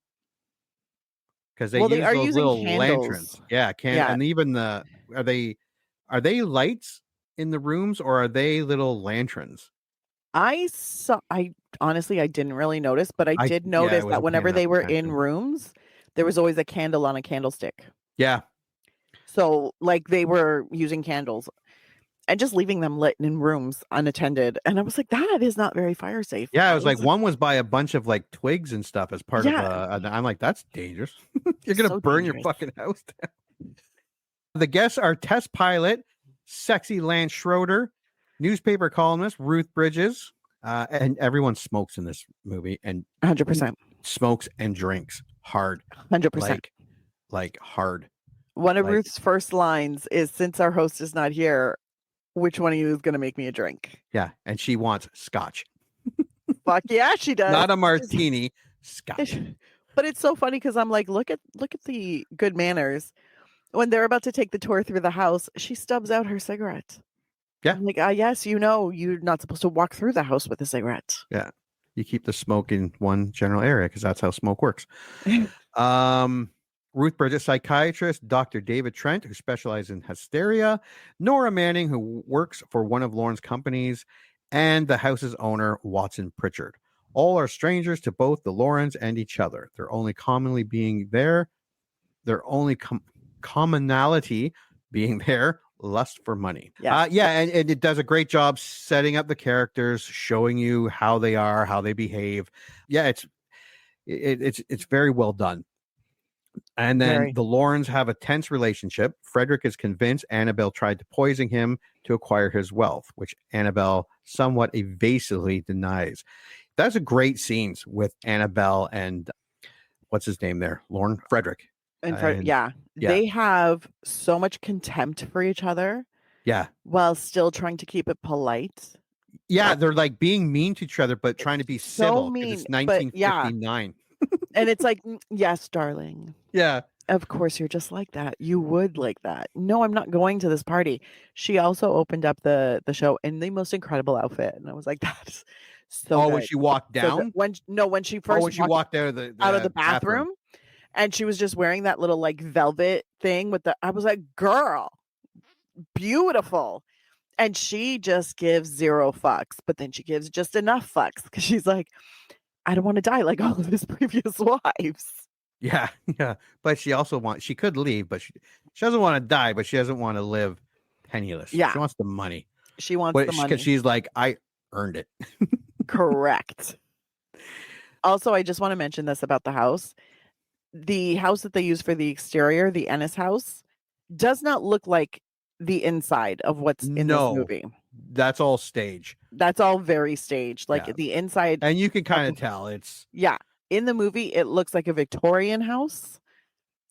because they use those little lanterns. Yeah, and even are they lights in the rooms or are they little lanterns? I honestly didn't really notice, but I did notice that whenever they were in rooms, there was always a candle on a candlestick. Yeah. So like they were using candles and just leaving them lit in rooms unattended. And I was like, that is not very fire safe. Yeah. It was like one was by a bunch of like twigs and stuff as part of I'm like, that's dangerous. You're going to burn your fucking house down. The guests are test pilot, sexy Lance Schroeder, newspaper columnist Ruth Bridges, And everyone smokes in this movie, and 100%. smokes and drinks hard, 100%. like hard. One of like- Ruth's first lines is, "Since our host is not here, which one of you is going to make me a drink?" Yeah, and she wants scotch, Fuck yeah, she does. not a martini, scotch. But it's so funny because I'm like, look at the good manners. When they're about to take the tour through the house, she stubs out her cigarette. Yeah. I'm like, yes, you're not supposed to walk through the house with a cigarette. Yeah, you keep the smoke in one general area because that's how smoke works. Ruth Bridget, psychiatrist, Dr. David Trent, who specializes in hysteria, Nora Manning, who works for one of Lauren's companies, and the house's owner, Watson Pritchard. All are strangers to both the Laurens and each other. Their only commonality being lust for money. Yes. And it does a great job setting up the characters, showing you how they are, how they behave. Yeah, it's very well done. And then the Laurens have a tense relationship. Frederick is convinced Annabelle tried to poison him to acquire his wealth, which Annabelle somewhat evasively denies. That's a great scenes with Annabelle and what's his name there? Frederick. Yeah. They have so much contempt for each other. Yeah. While still trying to keep it polite. Yeah, they're like being mean to each other, but trying to be civil because it's 1959. And it's like, yes, darling. Yeah. Of course, you're just like that. You would like that. No, I'm not going to this party. She also opened up the show in the most incredible outfit. And I was like, that's so good. When she walked down? When she first walked out of the bathroom. And she was just wearing that little like velvet thing I was like, girl, beautiful. And she just gives zero fucks, but then she gives just enough fucks because she's like, I don't want to die like all of his previous wives. Yeah. But she could leave, but she doesn't want to die, but she doesn't want to live penniless. Yeah. She wants the money. She wants the money. Because she's like, I earned it. Correct. Also, I just want to mention this about the house. The house that they use for the exterior, the Ennis house, does not look like the inside of what's in this movie. That's all stage. That's all very staged. Like the inside. And you can kind of tell it's. Yeah. In the movie, it looks like a Victorian house,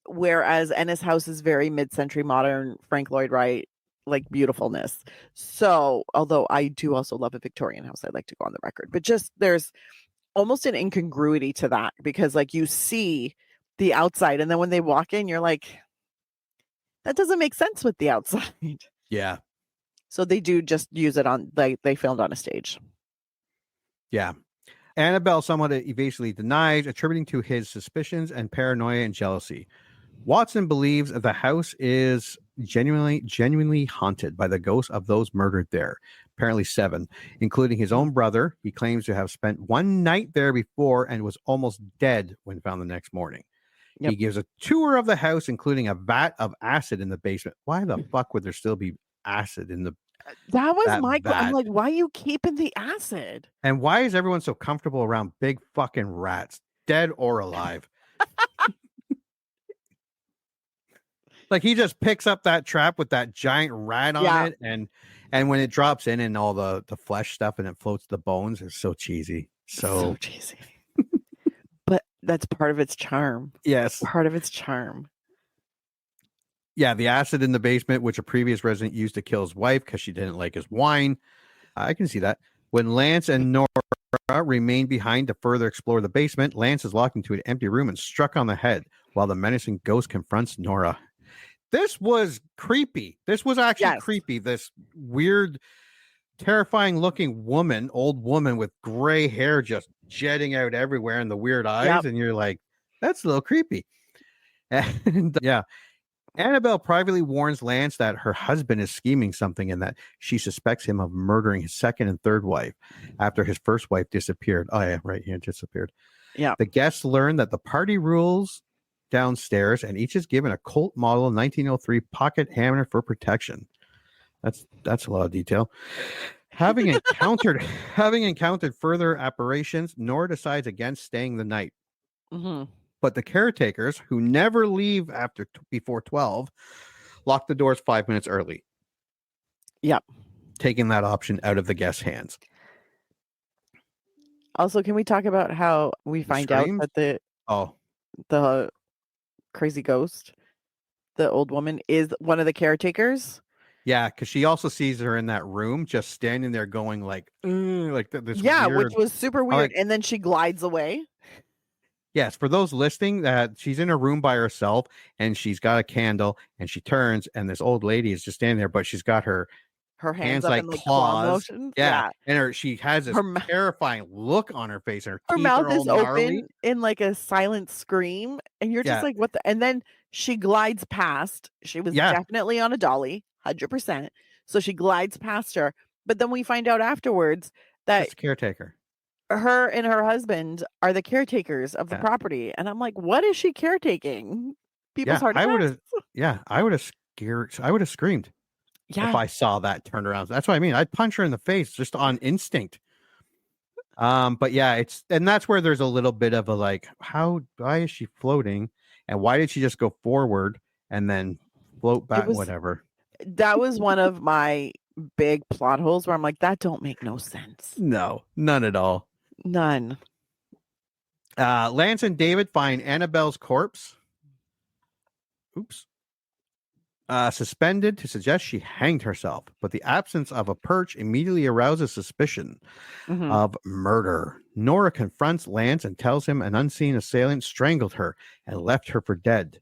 whereas Ennis house is very mid-century modern, Frank Lloyd Wright, like beautifulness. So, although I do also love a Victorian house, I'd like to go on the record. But just there's almost an incongruity to that because like you see the outside and then when they walk in, you're like, that doesn't make sense with the outside. Yeah. So they do just use it on, like they filmed on a stage. Yeah. Annabelle somewhat evasively denies, attributing to his suspicions and paranoia and jealousy. Watson believes the house is genuinely haunted by the ghosts of those murdered there, apparently 7, including his own brother. He claims to have spent one night there before and was almost dead when found the next morning. Yep. He gives a tour of the house, including a vat of acid in the basement. Why the fuck would there still be acid in the That was my question. I'm like, why are you keeping the acid? And why is everyone so comfortable around big fucking rats, dead or alive? Like he just picks up that trap with that giant rat on it, and when it drops in and all the flesh stuff and it floats the bones, it's so cheesy. So cheesy. But that's part of its charm. Yes. Part of its charm. Yeah, the acid in the basement, which a previous resident used to kill his wife because she didn't like his wine. I can see that. When Lance and Nora remain behind to further explore the basement, Lance is locked into an empty room and struck on the head while the menacing ghost confronts Nora. This was creepy. This was actually creepy. This weird, terrifying looking old woman with gray hair just jetting out everywhere and the weird eyes. Yep. And you're like, that's a little creepy. And Annabelle privately warns Lance that her husband is scheming something and that she suspects him of murdering his second and third wife after his first wife disappeared. Oh, yeah, right here, disappeared. Yeah. The guests learn that the party rules downstairs and each is given a Colt model 1903 pocket hammer for protection. That's a lot of detail. Having encountered further apparitions, Nora decides against staying the night. Mm-hmm. But the caretakers, who never leave before 12, lock the doors 5 minutes early. Yep. Taking that option out of the guests' hands. Also, can we talk about how we find out screams? that Oh, the crazy ghost, the old woman, is one of the caretakers? yeah, because she also sees her in that room, just standing there, going like, "Ugh," like this Yeah, which weird. was super I weird. like, And then she glides away. yes, for those listening, that she's in a room by herself and she's got a candle and she turns and this old lady is just standing there, but she's got her Her hands hands up like in like claw claws. motions. Yeah, Yeah. and she has this Her mou- terrifying look on her face, and her her teeth mouth are all is gnarly. open in like a silent scream, and you're just Yeah, like, what the? And then she glides past. She was yeah, definitely on a dolly, 100%. So she glides past her. But then we find out afterwards that just a caretaker. her and her husband are the caretakers of the Yeah, property. And I'm like, what is she caretaking? People's yeah, heart I would attacks? have. Yeah, I would have scared. I would have screamed if Yeah. I saw that turned around. That's what I mean. I'd punch her in the face just on instinct. But yeah, and that's where there's a little bit of a like, why is she floating? And why did she just go forward and then float It back? was Whatever. that was one of my big plot holes where I'm like, that don't make no sense. No, none at all. None. Lance and David find Annabelle's corpse. Oops. Suspended to suggest she hanged herself, but the absence of a perch immediately arouses suspicion Mhm. of murder. Nora confronts Lance and tells him an unseen assailant strangled her and left her for dead.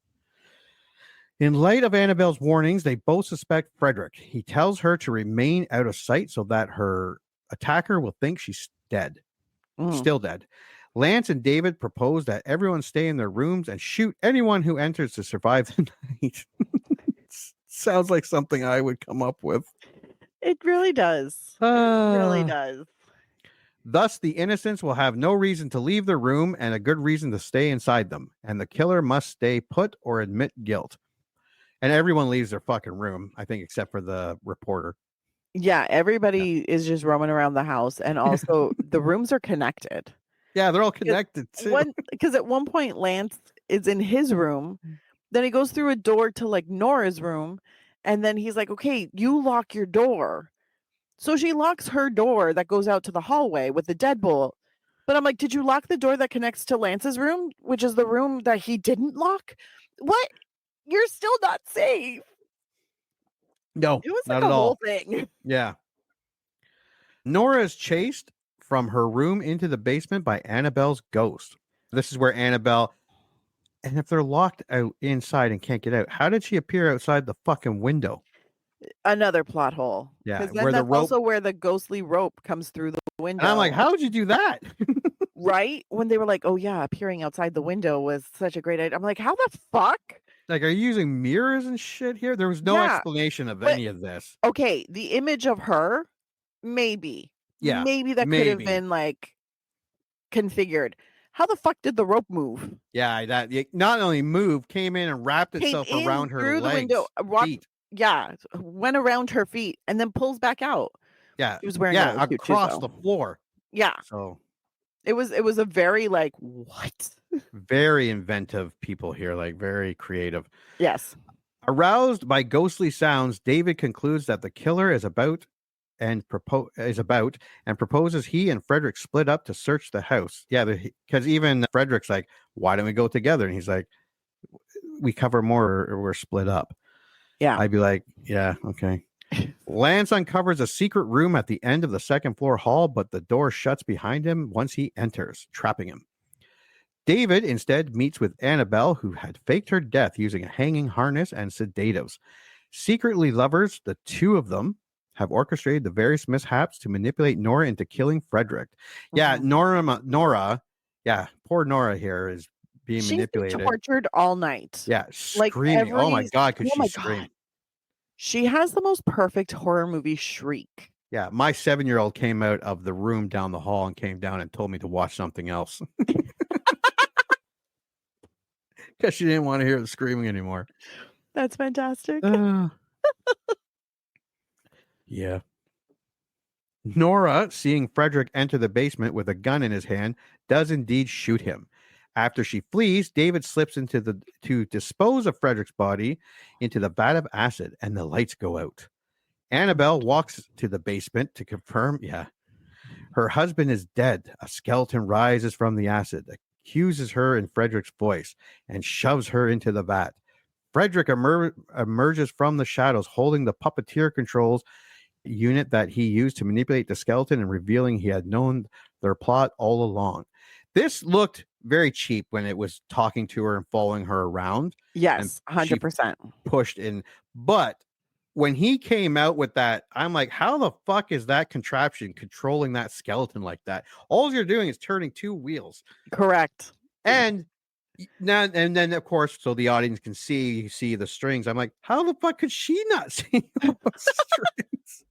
In light of Annabelle's warnings, they both suspect Frederick. He tells her to remain out of sight so that her attacker will think she's dead, Mhm. still dead. Lance and David propose that everyone stay in their rooms and shoot anyone who enters to survive the night. Sounds like something I would come up with. It really does. It really Uh, does. Thus, the innocents will have no reason to leave the room and a good reason to stay inside them, and the killer must stay put or admit guilt. And everyone leaves their fucking room, I think, except for the reporter. Yeah, everybody is just roaming around the house, and also the rooms are connected. Yeah, they're all connected too. Because at one point Lance is in his room, then he goes through a door to like Nora's room, and then he's like, "Okay, you lock your door." So she locks her door that goes out to the hallway with the deadbolt. But I'm like, "Did you lock the door that connects to Lance's room, which is the room that he didn't lock? What? You're still not safe." No, It was not like at a whole all. thing. Yeah. Nora is chased from her room into the basement by Annabelle's ghost. This is where Annabelle, and if they're locked out inside and can't get out, how did she appear outside the fucking window? Another plot hole. Yeah, Because then where the that's rope. also where the ghostly rope comes through the window. And I'm like, how would you do that? Right? When they were like, "Oh yeah, appearing outside the window was such a great idea." I'm like, "How the fuck?" Like, are you using mirrors and shit here? There was no Yeah, explanation of but any of this. okay, the image of her, maybe. Yeah, Maybe that could have maybe. been like configured. How the fuck did the rope move? Yeah, that it not only moved, came in and wrapped Came itself in around her through the legs, window, walked, feet. yeah, went around her feet and then pulls back out. Yeah, She was wearing yeah, a cute shoes, across the though. floor. Yeah, So it was a very like, what? very inventive people here, like very creative. Yes. Aroused by ghostly sounds, David concludes that the killer is about and proposes he and Frederick split up to search the house. Yeah, because even Frederick's like, why don't we go together? And he's like, we cover more or we're split up. Yeah. I'd be like, yeah, okay. Lance uncovers a secret room at the end of the second floor hall, but the door shuts behind him once he enters, trapping him. David instead meets with Annabelle, who had faked her death using a hanging harness and sedatives. Secretly lovers, the two of them have orchestrated the various mishaps to manipulate Nora into killing Frederick. Yeah, Nora, yeah, poor Nora here is being She's been manipulated. tortured all night. Yeah, Like screaming. Oh my every God, could oh she my scream? God. She has the most perfect horror movie shriek. Yeah, my 7-year-old came out of the room down the hall and came down and told me to watch something else. Because she didn't want to hear the screaming anymore. That's fantastic. Yeah. Nora, seeing Frederick enter the basement with a gun in his hand, does indeed shoot him. After she flees, David slips to dispose of Frederick's body into the vat of acid, and the lights go out. Annabelle walks to the basement to confirm. Yeah. Her husband is dead. A skeleton rises from the acid, accuses her in Frederick's voice, and shoves her into the vat. Frederick emerges from the shadows holding the puppeteer controls unit that he used to manipulate the skeleton and revealing he had known their plot all along. This looked very cheap when it was talking to her and following her around. Yes, And she 100%. pushed in. But when he came out with that, I'm like, how the fuck is that contraption controlling that skeleton like that? All you're doing is turning two wheels. Correct. And now and then of course, so the audience can see the strings. I'm like, how the fuck could she not see those strings?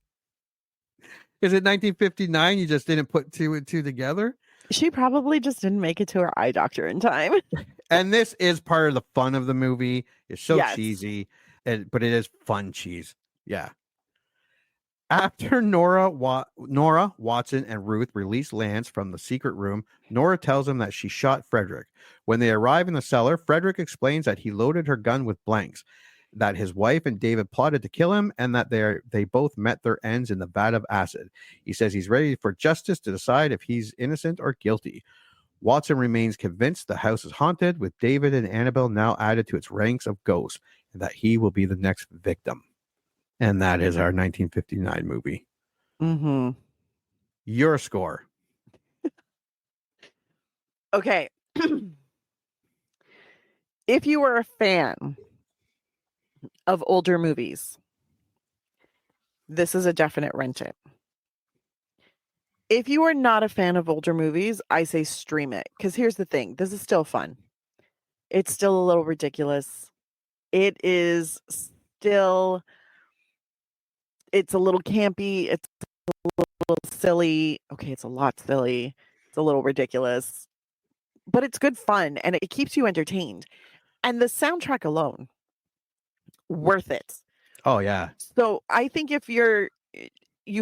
Is it 1959? You just didn't put two and two together? She probably just didn't make it to her eye doctor in time. And this is part of the fun of the movie. It's so Yes. cheesy, but it is fun cheese. Yeah. After Nora, Watson, and Ruth release Lance from the secret room, Nora tells him that she shot Frederick. When they arrive in the cellar, Frederick explains that he loaded her gun with blanks, that his wife and David plotted to kill him, and that they both met their ends in the vat of acid. He says he's ready for justice to decide if he's innocent or guilty. Watson remains convinced the house is haunted, with David and Annabelle now added to its ranks of ghosts, and that he will be the next victim. And that is our 1959 movie. Mm-hmm. Your score. Okay. If you were a fan of older movies, this is a definite rent it. If you are not a fan of older movies, I say stream it. Because here's the thing. This is still fun. It's still a little ridiculous. It is still... It's a little campy. It's a little silly. Okay, it's a lot silly. It's a little ridiculous. But it's good fun, and it keeps you entertained. And the soundtrack alone, worth it. Oh, yeah. So I think if you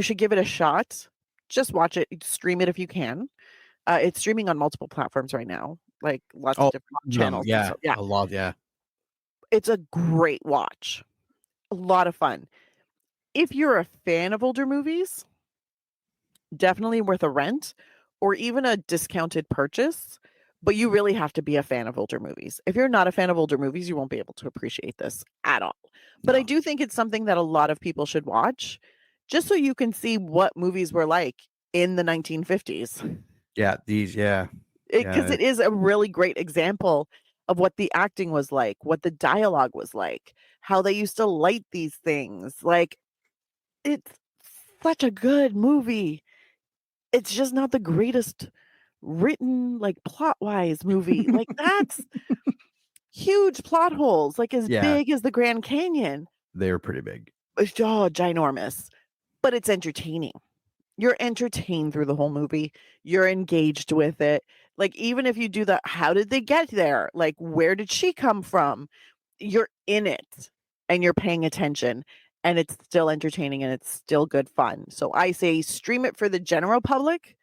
should give it a shot. Just watch it. Stream it if you can. It's streaming on multiple platforms right now, like lots of different channels. Yeah, So, yeah. a lot, yeah. It's a great watch. A lot of fun. If you're a fan of older movies, definitely worth a rent or even a discounted purchase, but you really have to be a fan of older movies. If you're not a fan of older movies, you won't be able to appreciate this at all. But I do think it's something that a lot of people should watch just so you can see what movies were like in the 1950s. Yeah, Because it is a really great example of what the acting was like, what the dialogue was like, how they used to light these things. Like, it's such a good movie. It's just not the greatest written, like, plot-wise movie. Like, that's huge plot holes, like as big as the Grand Canyon. They were pretty big. Ginormous. But it's entertaining. You're entertained through the whole movie. You're engaged with it. Like, even if you do the, how did they get there? Like, where did she come from? You're in it and you're paying attention. And it's still entertaining and it's still good fun. So I say stream it for the general public.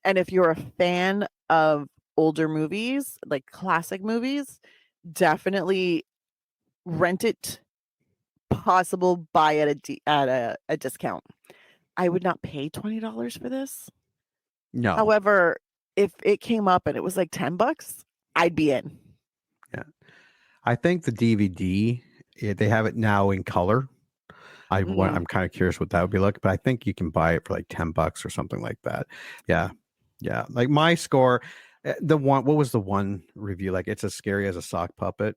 And if you're a fan of older movies, like classic movies, definitely rent it. Possible buy at a discount. I would not pay $20 for this. No. However, if it came up and it was like $10, I'd be in. Yeah. I think the DVD, they have it now in color. I'm kind of curious what that would be like, but I think you can buy it for like $10 or something like that. Yeah. Yeah. Like my score, what was the one review? Like, it's as scary as a sock puppet.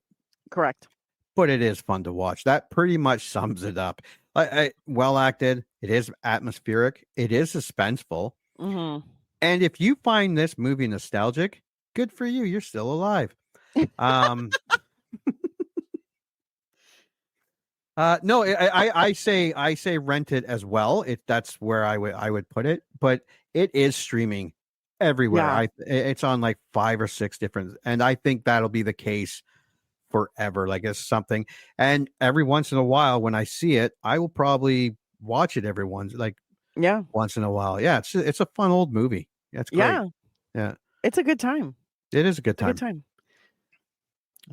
Correct. But it is fun to watch. That pretty much sums it up. Well acted. It is atmospheric. It is suspenseful. Mm-hmm. And if you find this movie nostalgic, good for you. You're still alive. No, I say rent it as well. That's where I would put it. But it is streaming everywhere. Yeah. It's on like 5 or 6 different, and I think that'll be the case forever. Like, it's something, and every once in a while when I see it, I will probably watch it once in a while. Yeah, it's a fun old movie. Yeah, it's great. Yeah, it's a good time. It is a good time.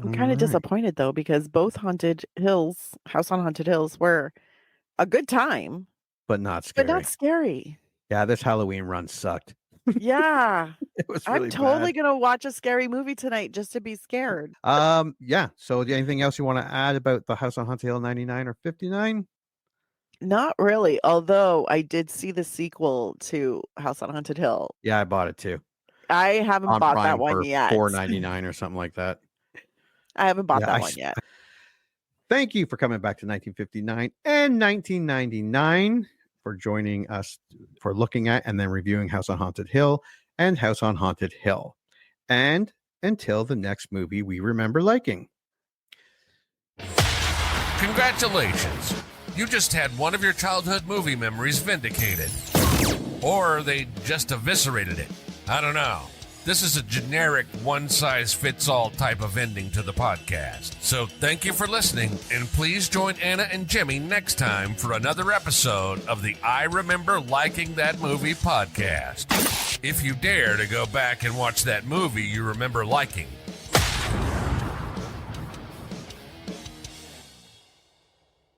I'm kind of disappointed though, because both House on Haunted Hills were a good time, but not scary. Yeah, this Halloween run sucked. Yeah. It was really I'm totally bad. going to watch a scary movie tonight just to be scared. Yeah. So anything else you want to add about the House on Haunted Hill 99 or 59? Not really. Although I did see the sequel to House on Haunted Hill. Yeah, I bought it too. I haven't On bought Prime that one for yet. $4.99 or something like that. I haven't bought Yeah, that one yet. Thank you for coming back to 1959 and 1999 for joining us for looking at and then reviewing House on Haunted Hill and House on Haunted Hill. And until the next movie we remember liking. Congratulations. You just had one of your childhood movie memories vindicated. Or they just eviscerated it. I don't know. This is a generic one-size-fits-all type of ending to the podcast. So thank you for listening, and please join Anna and Jimmy next time for another episode of the I Remember Liking That Movie podcast. If you dare to go back and watch that movie you remember liking,